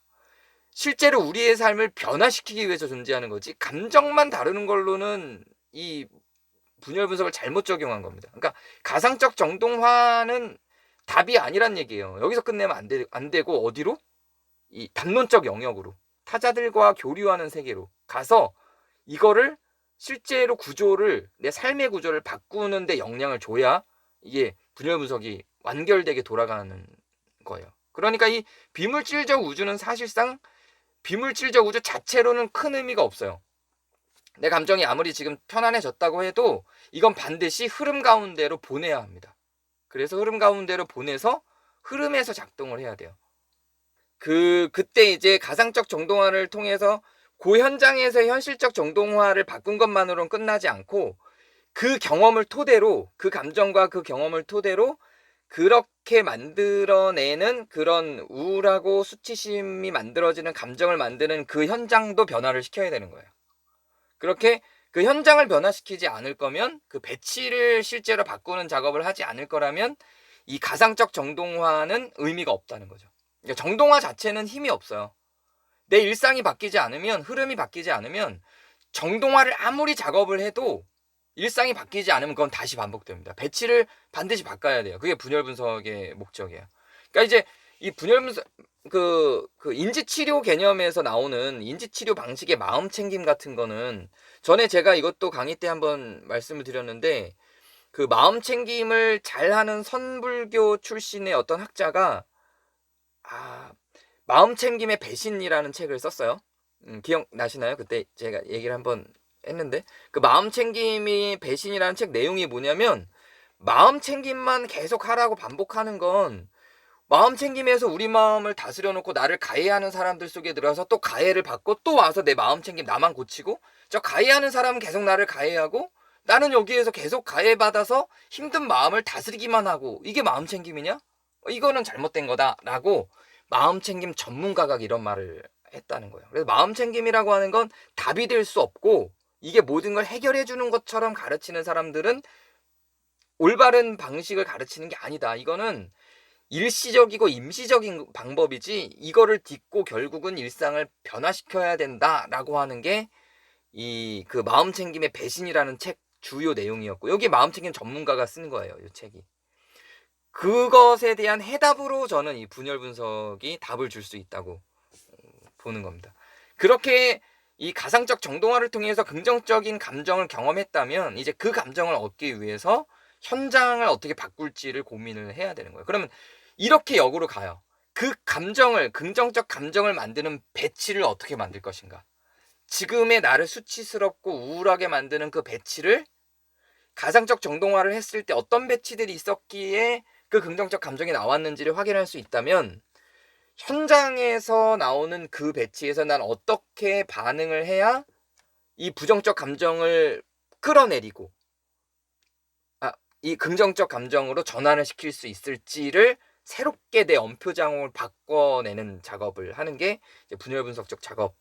실제로 우리의 삶을 변화시키기 위해서 존재하는 거지, 감정만 다루는 걸로는 이 분열 분석을 잘못 적용한 겁니다. 그러니까 가상적 정동화는 답이 아니란 얘기예요. 여기서 끝내면 안 되고 어디로? 이 담론적 영역으로, 타자들과 교류하는 세계로 가서 이거를 실제로 구조를, 내 삶의 구조를 바꾸는 데 영향을 줘야 이게 분열 분석이 완결되게 돌아가는 거예요. 그러니까 이 비물질적 우주는 사실상 비물질적 우주 자체로는 큰 의미가 없어요. 내 감정이 아무리 지금 편안해졌다고 해도 이건 반드시 흐름 가운데로 보내야 합니다. 그래서 흐름 가운데로 보내서 흐름에서 작동을 해야 돼요. 그때 이제 가상적 정동화를 통해서 그 현장에서 현실적 정동화를 바꾼 것만으로는 끝나지 않고, 그 경험을 토대로, 그 감정과 그 경험을 토대로 그렇게 만들어내는 그런 우울하고 수치심이 만들어지는 감정을 만드는 그 현장도 변화를 시켜야 되는 거예요. 그렇게 그 현장을 변화시키지 않을 거면, 그 배치를 실제로 바꾸는 작업을 하지 않을 거라면 이 가상적 정동화는 의미가 없다는 거죠. 그러니까 정동화 자체는 힘이 없어요. 내 일상이 바뀌지 않으면, 흐름이 바뀌지 않으면, 정동화를 아무리 작업을 해도 일상이 바뀌지 않으면 그건 다시 반복됩니다. 배치를 반드시 바꿔야 돼요. 그게 분열 분석의 목적이에요. 그러니까 이제 이 분열 분석, 그 인지치료 개념에서 나오는 인지치료 방식의 마음 챙김 같은 거는, 전에 제가 이것도 강의 때 한번 말씀을 드렸는데, 그 마음 챙김을 잘하는 선불교 출신의 어떤 학자가 마음 챙김의 배신이라는 책을 썼어요. 기억나시나요? 그때 제가 얘기를 한번 했는데, 그 마음 챙김이 배신이라는 책 내용이 뭐냐면, 마음 챙김만 계속 하라고 반복하는 건 마음 챙김에서 우리 마음을 다스려 놓고 나를 가해하는 사람들 속에 들어가서 또 가해를 받고 또 와서 내 마음 챙김 나만 고치고 저 가해하는 사람은 계속 나를 가해하고 나는 여기에서 계속 가해받아서 힘든 마음을 다스리기만 하고 이게 마음 챙김이냐? 이거는 잘못된 거다라고 마음 챙김 전문가가 이런 말을 했다는 거예요. 그래서 마음 챙김이라고 하는 건 답이 될 수 없고 이게 모든 걸 해결해 주는 것처럼 가르치는 사람들은 올바른 방식을 가르치는 게 아니다. 이거는 일시적이고 임시적인 방법이지 이거를 딛고 결국은 일상을 변화시켜야 된다라고 하는 게 이 그 마음 챙김의 배신이라는 책 주요 내용이었고 여기 마음 챙김 전문가가 쓴 거예요, 이 책이. 그것에 대한 해답으로 저는 이 분열 분석이 답을 줄 수 있다고 보는 겁니다. 그렇게 이 가상적 정동화를 통해서 긍정적인 감정을 경험했다면 이제 그 감정을 얻기 위해서 현장을 어떻게 바꿀지를 고민을 해야 되는 거예요. 그러면 이렇게 역으로 가요. 그 감정을 긍정적 감정을 만드는 배치를 어떻게 만들 것인가? 지금의 나를 수치스럽고 우울하게 만드는 그 배치를 가상적 정동화를 했을 때 어떤 배치들이 있었기에 그 긍정적 감정이 나왔는지를 확인할 수 있다면 현장에서 나오는 그 배치에서 난 어떻게 반응을 해야 이 부정적 감정을 끌어내리고 이 긍정적 감정으로 전환을 시킬 수 있을지를 새롭게 내 엄표장을 바꿔내는 작업을 하는 게 이제 분열 분석적 작업.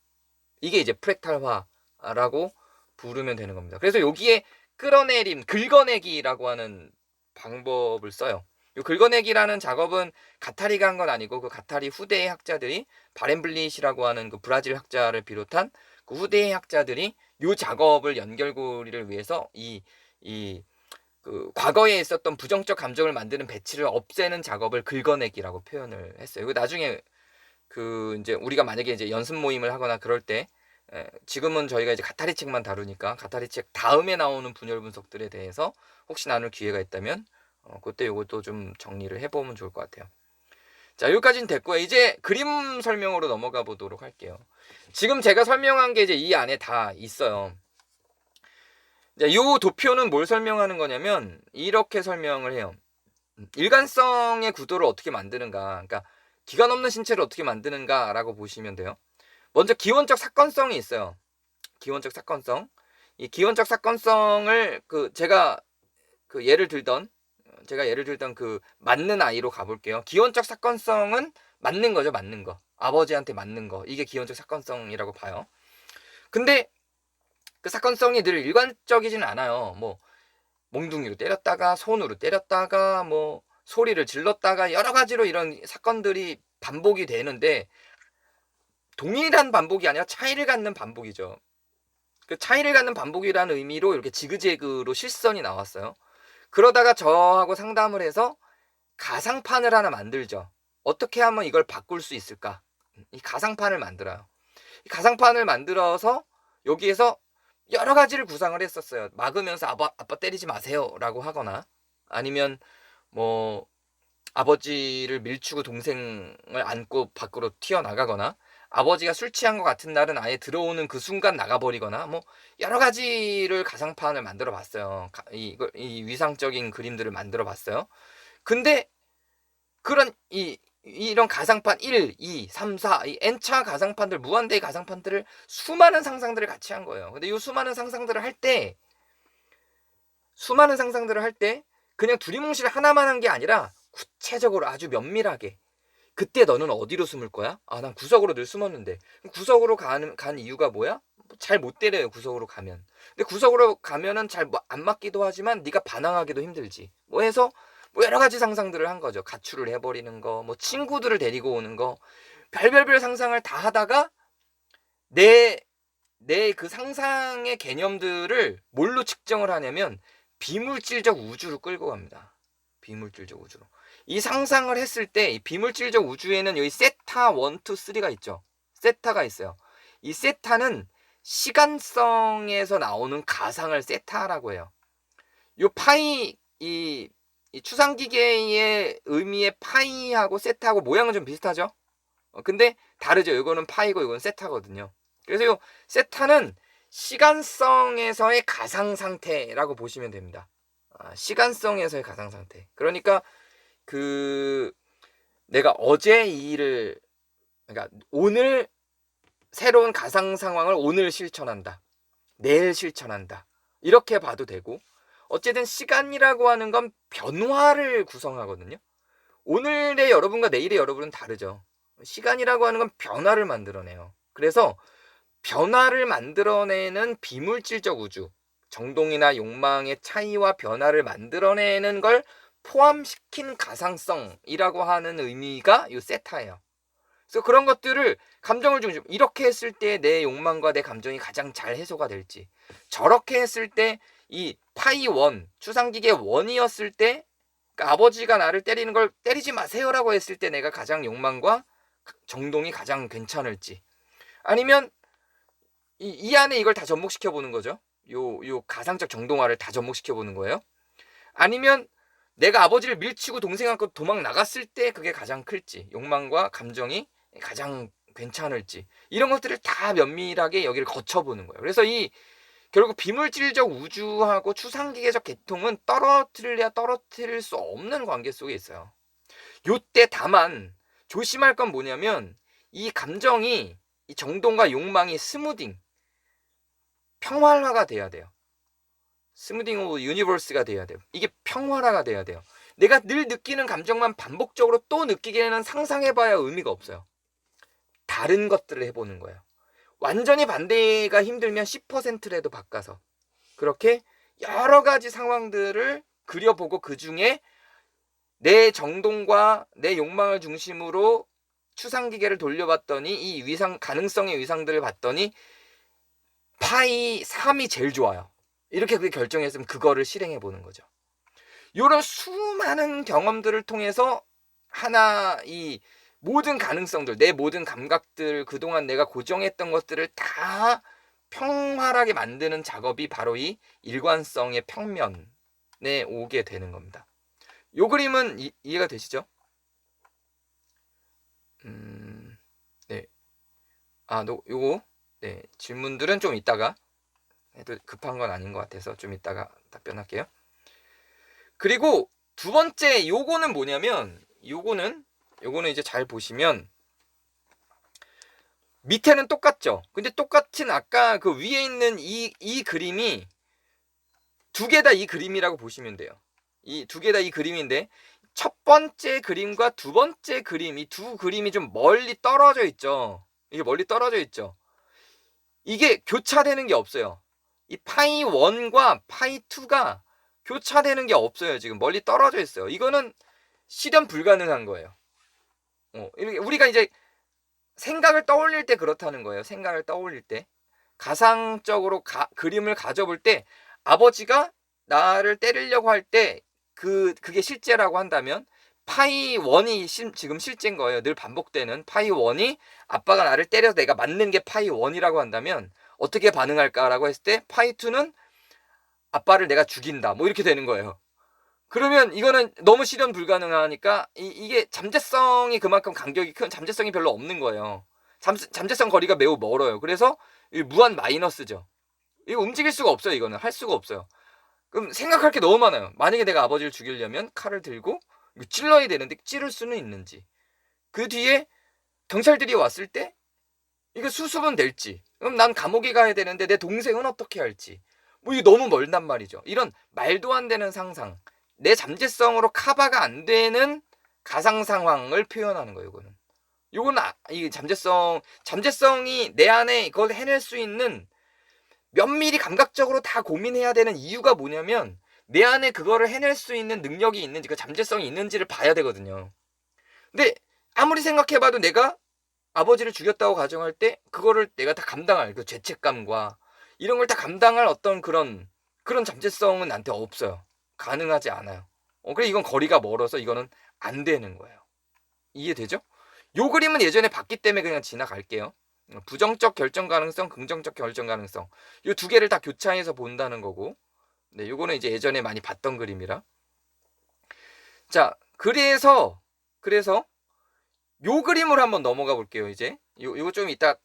이게 이제 프랙탈화라고 부르면 되는 겁니다. 그래서 여기에 끌어내림, 긁어내기라고 하는 방법을 써요. 이 긁어내기라는 작업은 가타리가 한 건 아니고 그 가타리 후대의 학자들이 바렌블릿이라고 하는 그 브라질 학자를 비롯한 그 후대의 학자들이 이 작업을 연결고리를 위해서 그 과거에 있었던 부정적 감정을 만드는 배치를 없애는 작업을 긁어내기라고 표현을 했어요. 이거 나중에 그 이제 우리가 만약에 이제 연습 모임을 하거나 그럴 때 지금은 저희가 이제 가타리 책만 다루니까 가타리 책 다음에 나오는 분열 분석들에 대해서 혹시 나눌 기회가 있다면 그때 요것도 좀 정리를 해보면 좋을 것 같아요. 자, 여기까지는 됐고요. 이제 그림 설명으로 넘어가 보도록 할게요. 지금 제가 설명한 게 이제 이 안에 다 있어요. 이 도표는 뭘 설명하는 거냐면 이렇게 설명을 해요. 일관성의 구도를 어떻게 만드는가, 그러니까 기관 없는 신체를 어떻게 만드는가라고 보시면 돼요. 먼저 기원적 사건성이 있어요. 기원적 사건성. 이 기원적 사건성을 제가 예를 들던 그 맞는 아이로 가볼게요. 기원적 사건성은 맞는 거죠, 맞는 거. 아버지한테 맞는 거. 이게 기원적 사건성이라고 봐요. 근데 그 사건성이 늘 일관적이지는 않아요. 뭐 몽둥이로 때렸다가 손으로 때렸다가 뭐 소리를 질렀다가 여러 가지로 이런 사건들이 반복이 되는데 동일한 반복이 아니라 차이를 갖는 반복이죠. 그 차이를 갖는 반복이라는 의미로 이렇게 지그재그로 실선이 나왔어요. 그러다가 저하고 상담을 해서 가상판을 하나 만들죠. 어떻게 하면 이걸 바꿀 수 있을까? 이 가상판을 만들어요. 이 가상판을 만들어서 여기에서 여러 가지를 구상을 했었어요. 막으면서 아빠 때리지 마세요 라고 하거나 아니면 뭐 아버지를 밀치고 동생을 안고 밖으로 튀어나가거나 아버지가 술 취한 것 같은 날은 아예 들어오는 그 순간 나가버리거나 뭐 여러 가지를 가상판을 만들어 봤어요. 이 위상적인 그림들을 만들어 봤어요. 근데 그런 이런 가상판 1, 2, 3, 4, 이 n차 가상판들, 무한대의 가상판들을 수많은 상상들을 같이 한 거예요. 근데 이 수많은 상상들을 할 때 그냥 두리뭉실 하나만 한 게 아니라 구체적으로 아주 면밀하게 그때 너는 어디로 숨을 거야? 난 구석으로 늘 숨었는데. 구석으로 간 이유가 뭐야? 잘 못 때려요, 구석으로 가면. 근데 구석으로 가면은 잘 안 맞기도 하지만 네가 반항하기도 힘들지. 뭐 해서 뭐 여러 가지 상상들을 한 거죠. 가출을 해버리는 거, 뭐 친구들을 데리고 오는 거, 별별별 상상을 다 하다가 내 그 상상의 개념들을 뭘로 측정을 하냐면 비물질적 우주로 끌고 갑니다. 비물질적 우주로. 이 상상을 했을 때 이 비물질적 우주에는 여기 세타 1, 2, 3가 있죠. 세타가 있어요. 이 세타는 시간성에서 나오는 가상을 세타라고 해요. 요 파이 이 추상기계의 의미의 파이하고 세타하고 모양은 좀 비슷하죠. 근데 다르죠. 이거는 파이고 이건 세타거든요. 그래서 요 세타는 시간성에서의 가상 상태라고 보시면 됩니다. 시간성에서의 가상 상태. 그러니까 내가 어제 이 일을, 그러니까 오늘 새로운 가상 상황을 오늘 실천한다. 내일 실천한다. 이렇게 봐도 되고, 어쨌든 시간이라고 하는 건 변화를 구성하거든요. 오늘의 여러분과 내일의 여러분은 다르죠. 시간이라고 하는 건 변화를 만들어내요. 그래서 변화를 만들어내는 비물질적 우주, 정동이나 욕망의 차이와 변화를 만들어내는 걸 포함시킨 가상성이라고 하는 의미가 이 세타예요. 그래서 그런 것들을 감정을 중심, 이렇게 했을 때 내 욕망과 내 감정이 가장 잘 해소가 될지, 저렇게 했을 때 이 파이 원, 추상기계 원이었을 때, 그러니까 아버지가 나를 때리는 걸 때리지 마세요라고 했을 때 내가 가장 욕망과 정동이 가장 괜찮을지, 아니면 이 안에 이걸 다 접목시켜 보는 거죠. 요 가상적 정동화를 다 접목시켜 보는 거예요. 아니면 내가 아버지를 밀치고 동생하고 도망 나갔을 때 그게 가장 클지, 욕망과 감정이 가장 괜찮을지, 이런 것들을 다 면밀하게 여기를 거쳐보는 거예요. 그래서 결국 비물질적 우주하고 추상기계적 계통은 떨어뜨려야 떨어뜨릴 수 없는 관계 속에 있어요. 요때 다만 조심할 건 뭐냐면, 이 감정이, 이 정동과 욕망이 평활화가 돼야 돼요. 스무딩 오브 유니버스가 돼야 돼요. 이게 평활화가 돼야 돼요. 내가 늘 느끼는 감정만 반복적으로 또 느끼게는 상상해봐야 의미가 없어요. 다른 것들을 해보는 거예요. 완전히 반대가 힘들면 10%라도 바꿔서 그렇게 여러 가지 상황들을 그려보고, 그 중에 내 정동과 내 욕망을 중심으로 추상기계를 돌려봤더니 이 가능성의 위상들을 봤더니 파이 3이 제일 좋아요. 이렇게 그게 결정했으면 그거를 실행해 보는 거죠. 이런 수많은 경험들을 통해서 이 모든 가능성들, 내 모든 감각들, 그동안 내가 고정했던 것들을 다 평활하게 만드는 작업이 바로 이 일관성의 평면에 오게 되는 겁니다. 요 그림은 이해가 되시죠? 네. 요거, 네, 질문들은 좀 이따가 해도 급한 건 아닌 것 같아서 좀 이따가 답변할게요. 그리고 두 번째, 요거는 뭐냐면, 요거는 이제 잘 보시면 밑에는 똑같죠. 근데 똑같은 아까 그 위에 있는 이 그림이 두 개 다 이 그림이라고 보시면 돼요. 이 두 개 다 이 그림인데, 첫 번째 그림과 두 번째 그림, 이 두 그림이 좀 멀리 떨어져 있죠. 이게 멀리 떨어져 있죠. 이게 교차되는 게 없어요. 이 파이 1과 파이 2가 교차되는 게 없어요. 지금 멀리 떨어져 있어요. 이거는 실현 불가능한 거예요. 우리가 이제 생각을 떠올릴 때 그렇다는 거예요. 생각을 떠올릴 때, 가상적으로 그림을 가져볼 때, 아버지가 나를 때리려고 할 때 그게 실제라고 한다면, 파이 1이 지금 실제인 거예요. 늘 반복되는 파이 1이 아빠가 나를 때려서 내가 맞는 게 파이 1이라고 한다면 어떻게 반응할까라고 했을 때, 파이 2는 아빠를 내가 죽인다, 뭐 이렇게 되는 거예요. 그러면 이거는 너무 실현 불가능하니까 이게 잠재성이 그만큼 간격이 큰, 잠재성이 별로 없는 거예요. 잠재성 거리가 매우 멀어요. 그래서 무한 마이너스죠. 이거 움직일 수가 없어요. 이거는 할 수가 없어요. 그럼 생각할 게 너무 많아요. 만약에 내가 아버지를 죽이려면 칼을 들고 찔러야 되는데 찌를 수는 있는지, 그 뒤에 경찰들이 왔을 때 이거 수습은 될지, 그럼 난 감옥에 가야 되는데 내 동생은 어떻게 할지, 뭐 이게 너무 멀단 말이죠. 이런 말도 안 되는 상상, 내 잠재성으로 커버가 안 되는 가상 상황을 표현하는 거예요. 이거는 이 잠재성이 내 안에 이걸 해낼 수 있는, 면밀히 감각적으로 다 고민해야 되는 이유가 뭐냐면, 내 안에 그거를 해낼 수 있는 능력이 있는지, 그 잠재성이 있는지를 봐야 되거든요. 근데 아무리 생각해봐도 내가 아버지를 죽였다고 가정할 때 그거를 내가 다 감당할 그 죄책감과 이런 걸 다 감당할 어떤 그런 잠재성은 나한테 없어요. 가능하지 않아요. 그래, 이건 거리가 멀어서 이거는 안 되는 거예요. 이해되죠? 요 그림은 예전에 봤기 때문에 그냥 지나갈게요. 부정적 결정 가능성, 긍정적 결정 가능성, 요 두 개를 다 교차해서 본다는 거고, 네, 요거는 이제 예전에 많이 봤던 그림이라. 자, 그래서 요 그림으로 한번 넘어가 볼게요. 이제 요거 좀 이따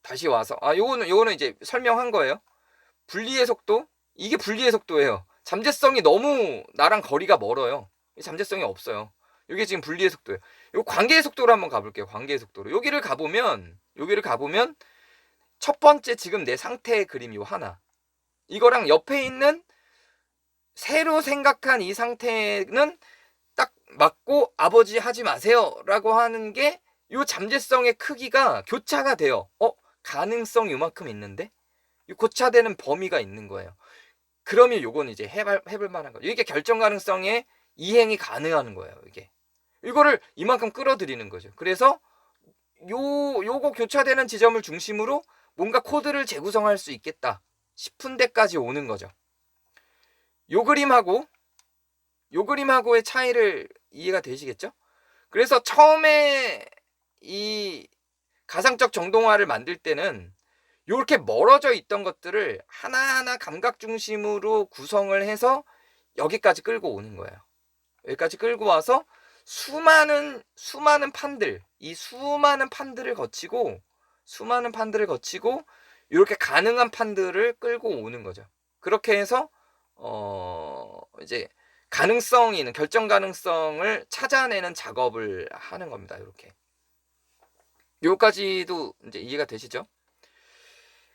다시 와서, 요거는 이제 설명한 거예요. 분리의 속도, 이게 분리의 속도예요. 잠재성이 너무 나랑 거리가 멀어요. 잠재성이 없어요. 이게 지금 분리의 속도예요. 요 관계의 속도로 한번 가볼게요. 관계의 속도로. 여기를 가보면 첫 번째 지금 내 상태의 그림 요 하나. 이거랑 옆에 있는 새로 생각한 이 상태는 딱 맞고 아버지 하지 마세요라고 하는 게 요 잠재성의 크기가 교차가 돼요. 가능성 요만큼 있는데 이 고차되는 범위가 있는 거예요. 그러면 요건 이제 해볼 만한 거죠. 이게 결정 가능성에 이행이 가능한 거예요. 이거를 이만큼 끌어들이는 거죠. 그래서 요거 교차되는 지점을 중심으로 뭔가 코드를 재구성할 수 있겠다 싶은 데까지 오는 거죠. 요 그림하고의 차이를 이해가 되시겠죠? 그래서 처음에 이 가상적 정동화를 만들 때는 이렇게 멀어져 있던 것들을 하나하나 감각 중심으로 구성을 해서 여기까지 끌고 오는 거예요. 여기까지 끌고 와서 수많은 판들, 이 수많은 판들을 거치고 이렇게 가능한 판들을 끌고 오는 거죠. 그렇게 해서 이제 가능성이 있는 결정 가능성을 찾아내는 작업을 하는 겁니다. 이렇게. 요까지도 이제 이해가 되시죠?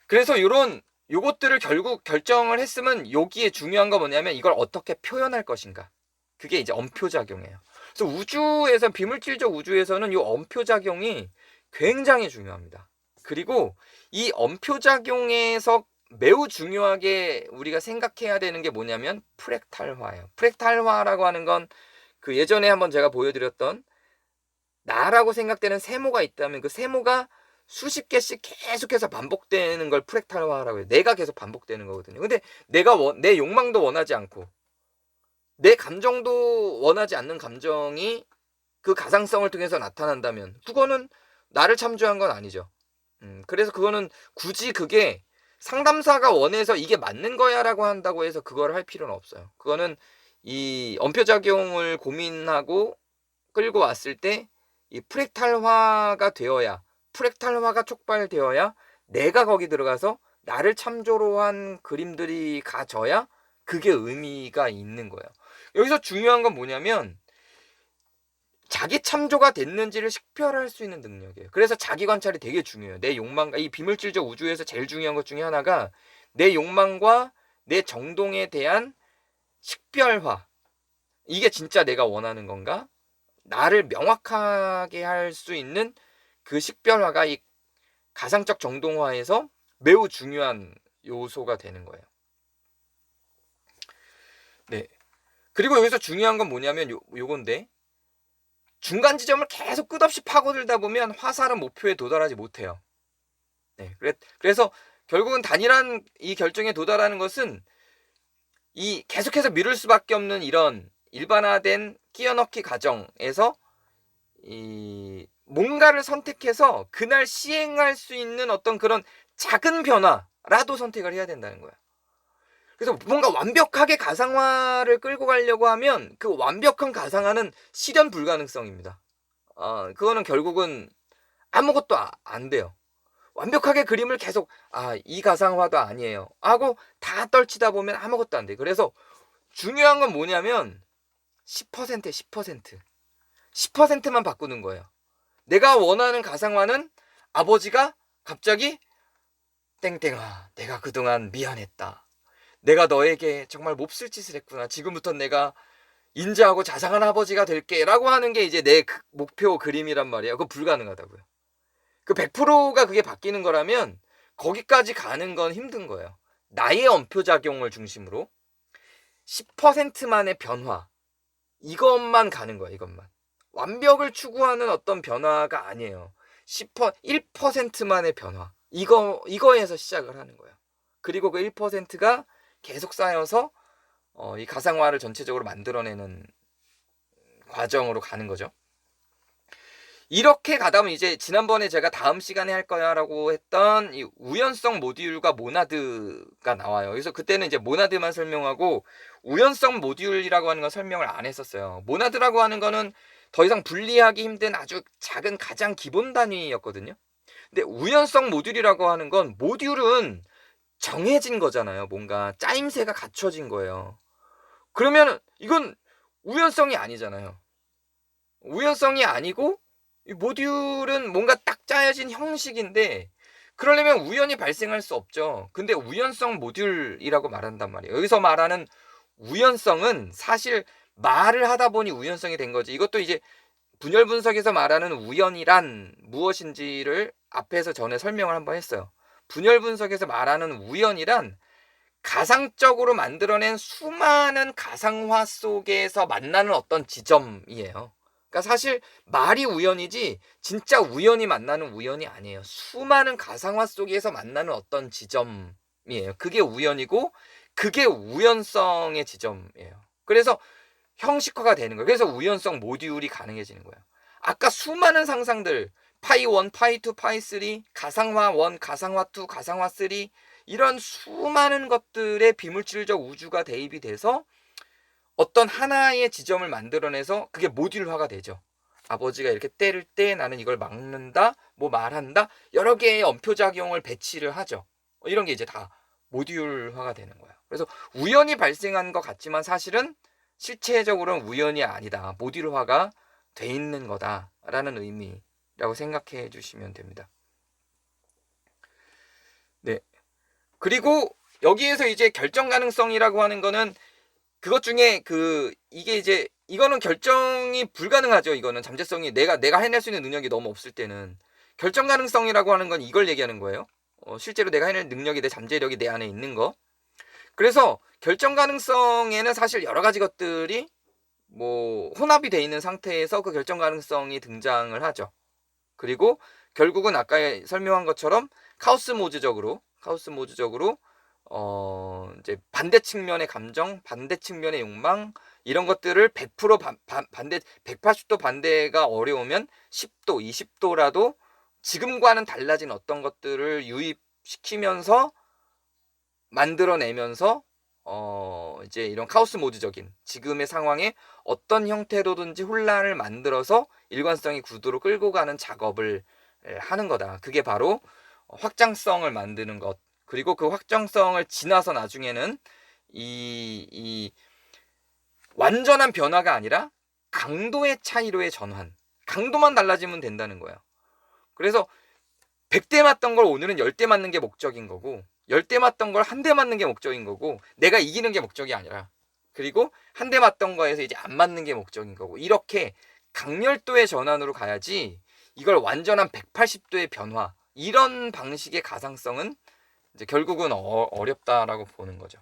그래서 요것들을 결국 결정을 했으면 여기에 중요한 거 뭐냐면 이걸 어떻게 표현할 것인가. 그게 이제 엄표작용이에요. 그래서 우주에서 비물질적 우주에서는 이 엄표작용이 굉장히 중요합니다. 그리고 이 엄표작용에서 매우 중요하게 우리가 생각해야 되는 게 뭐냐면 프랙탈화예요. 프랙탈화라고 하는 건 그 예전에 한번 제가 보여드렸던 나라고 생각되는 세모가 있다면 그 세모가 수십 개씩 계속해서 반복되는 걸 프랙탈화라고 해요. 내가 계속 반복되는 거거든요. 근데 내 욕망도 원하지 않고 내 감정도 원하지 않는 감정이 그 가상성을 통해서 나타난다면 그거는 나를 참조한 건 아니죠. 그래서 그거는 굳이 그게 상담사가 원해서 이게 맞는 거야 라고 한다고 해서 그걸 할 필요는 없어요. 그거는 이 엄표작용을 고민하고 끌고 왔을 때 이 프랙탈화가 촉발되어야 내가 거기 들어가서 나를 참조로 한 그림들이 가져야 그게 의미가 있는 거예요. 여기서 중요한 건 뭐냐면 자기 참조가 됐는지를 식별할 수 있는 능력이에요. 그래서 자기 관찰이 되게 중요해요. 내 욕망과 이 비물질적 우주에서 제일 중요한 것 중에 하나가 내 욕망과 내 정동에 대한 식별화. 이게 진짜 내가 원하는 건가? 나를 명확하게 할 수 있는 그 식별화가 이 가상적 정동화에서 매우 중요한 요소가 되는 거예요. 네. 그리고 여기서 중요한 건 뭐냐면 요건데 중간 지점을 계속 끝없이 파고들다 보면 화살은 목표에 도달하지 못해요. 네. 그래서 결국은 단일한 이 결정에 도달하는 것은 이 계속해서 미룰 수밖에 없는 이런 일반화된 끼워넣기 과정에서 이 뭔가를 선택해서 그날 시행할 수 있는 어떤 그런 작은 변화라도 선택을 해야 된다는 거야. 그래서 뭔가 완벽하게 가상화를 끌고 가려고 하면 그 완벽한 가상화는 실현 불가능성입니다. 그거는 결국은 아무것도 안 돼요. 완벽하게 그림을 계속 이 가상화도 아니에요 하고 다 떨치다 보면 아무것도 안 돼. 그래서 중요한 건 뭐냐면 10%만 바꾸는 거예요. 내가 원하는 가상화는 아버지가 갑자기 땡땡아 내가 그동안 미안했다. 내가 너에게 정말 몹쓸 짓을 했구나. 지금부터 내가 인자하고 자상한 아버지가 될게 라고 하는 게 이제 내 목표 그림이란 말이에요. 그거 불가능하다고요. 그 100%가 그게 바뀌는 거라면 거기까지 가는 건 힘든 거예요. 나의 엄표작용을 중심으로 10%만의 변화 이것만 가는 거야. 이것만 완벽을 추구하는 어떤 변화가 아니에요. 1%만의 변화 이거에서 시작을 하는 거예요. 그리고 그 1%가 계속 쌓여서 이 가상화를 전체적으로 만들어내는 과정으로 가는 거죠. 이렇게 가다 보면 이제 지난번에 제가 다음 시간에 할 거야 라고 했던 이 우연성 모듈과 모나드가 나와요. 그래서 그때는 이제 모나드만 설명하고 우연성 모듈이라고 하는 건 설명을 안 했었어요. 모나드라고 하는 거는 더 이상 분리하기 힘든 아주 작은 가장 기본 단위였거든요. 근데 우연성 모듈이라고 하는 건 모듈은 정해진 거잖아요. 뭔가 짜임새가 갖춰진 거예요. 그러면 이건 우연성이 아니잖아요. 우연성이 아니고 이 모듈은 뭔가 딱 짜여진 형식인데 그러려면 우연이 발생할 수 없죠. 근데 우연성 모듈이라고 말한단 말이에요. 여기서 말하는 우연성은 사실 말을 하다 보니 우연성이 된 거지. 이것도 이제 분열 분석에서 말하는 우연이란 무엇인지를 앞에서 전에 설명을 한번 했어요. 분열 분석에서 말하는 우연이란 가상적으로 만들어낸 수많은 가상화 속에서 만나는 어떤 지점이에요. 그러니까 사실 말이 우연이지 진짜 우연히 만나는 우연이 아니에요. 수많은 가상화 속에서 만나는 어떤 지점이에요. 그게 우연이고 그게 우연성의 지점이에요. 그래서 형식화가 되는 거예요. 그래서 우연성 모듈이 가능해지는 거예요. 아까 수많은 상상들 파이 1, 파이 2, 파이 3, 가상화 1, 가상화 2, 가상화 3 이런 수많은 것들의 비물질적 우주가 대입이 돼서 어떤 하나의 지점을 만들어내서 그게 모듈화가 되죠. 아버지가 이렇게 때릴 때 나는 이걸 막는다, 뭐 말한다, 여러 개의 엄표작용을 배치를 하죠. 이런 게 이제 다 모듈화가 되는 거예요. 그래서 우연히 발생한 것 같지만 사실은 실체적으로는 우연이 아니다. 모듈화가 돼 있는 거다라는 의미라고 생각해 주시면 됩니다. 네. 그리고 여기에서 이제 결정 가능성이라고 하는 거는 그것 중에 이게 이제 이거는 결정이 불가능하죠. 이거는 잠재성이 내가 해낼 수 있는 능력이 너무 없을 때는 결정 가능성이라고 하는 건 이걸 얘기하는 거예요. 실제로 내가 해낼 능력이 내 잠재력이 내 안에 있는 거. 그래서 결정 가능성에는 사실 여러 가지 것들이 뭐 혼합이 돼 있는 상태에서 그 결정 가능성이 등장을 하죠. 그리고 결국은 아까 설명한 것처럼 카오스 모드적으로 이제 반대 측면의 감정, 반대 측면의 욕망 이런 것들을 100% 반대 180도 반대가 어려우면 10도, 20도라도 지금과는 달라진 어떤 것들을 유입시키면서 만들어내면서 이제 이런 카오스 모드적인 지금의 상황에 어떤 형태로든지 혼란을 만들어서 일관성의 구도로 끌고 가는 작업을 하는 거다. 그게 바로 확장성을 만드는 것. 그리고 그 확장성을 지나서 나중에는 이 완전한 변화가 아니라 강도의 차이로의 전환. 강도만 달라지면 된다는 거예요. 그래서 100대 맞던 걸 오늘은 10대 맞는 게 목적인 거고 10대 맞던 걸 한 대 맞는 게 목적인 거고 내가 이기는 게 목적이 아니라 그리고 한 대 맞던 거에서 이제 안 맞는 게 목적인 거고 이렇게 강렬도의 전환으로 가야지 이걸 완전한 180도의 변화 이런 방식의 가상성은 이제 결국은 어렵다라고 보는 거죠.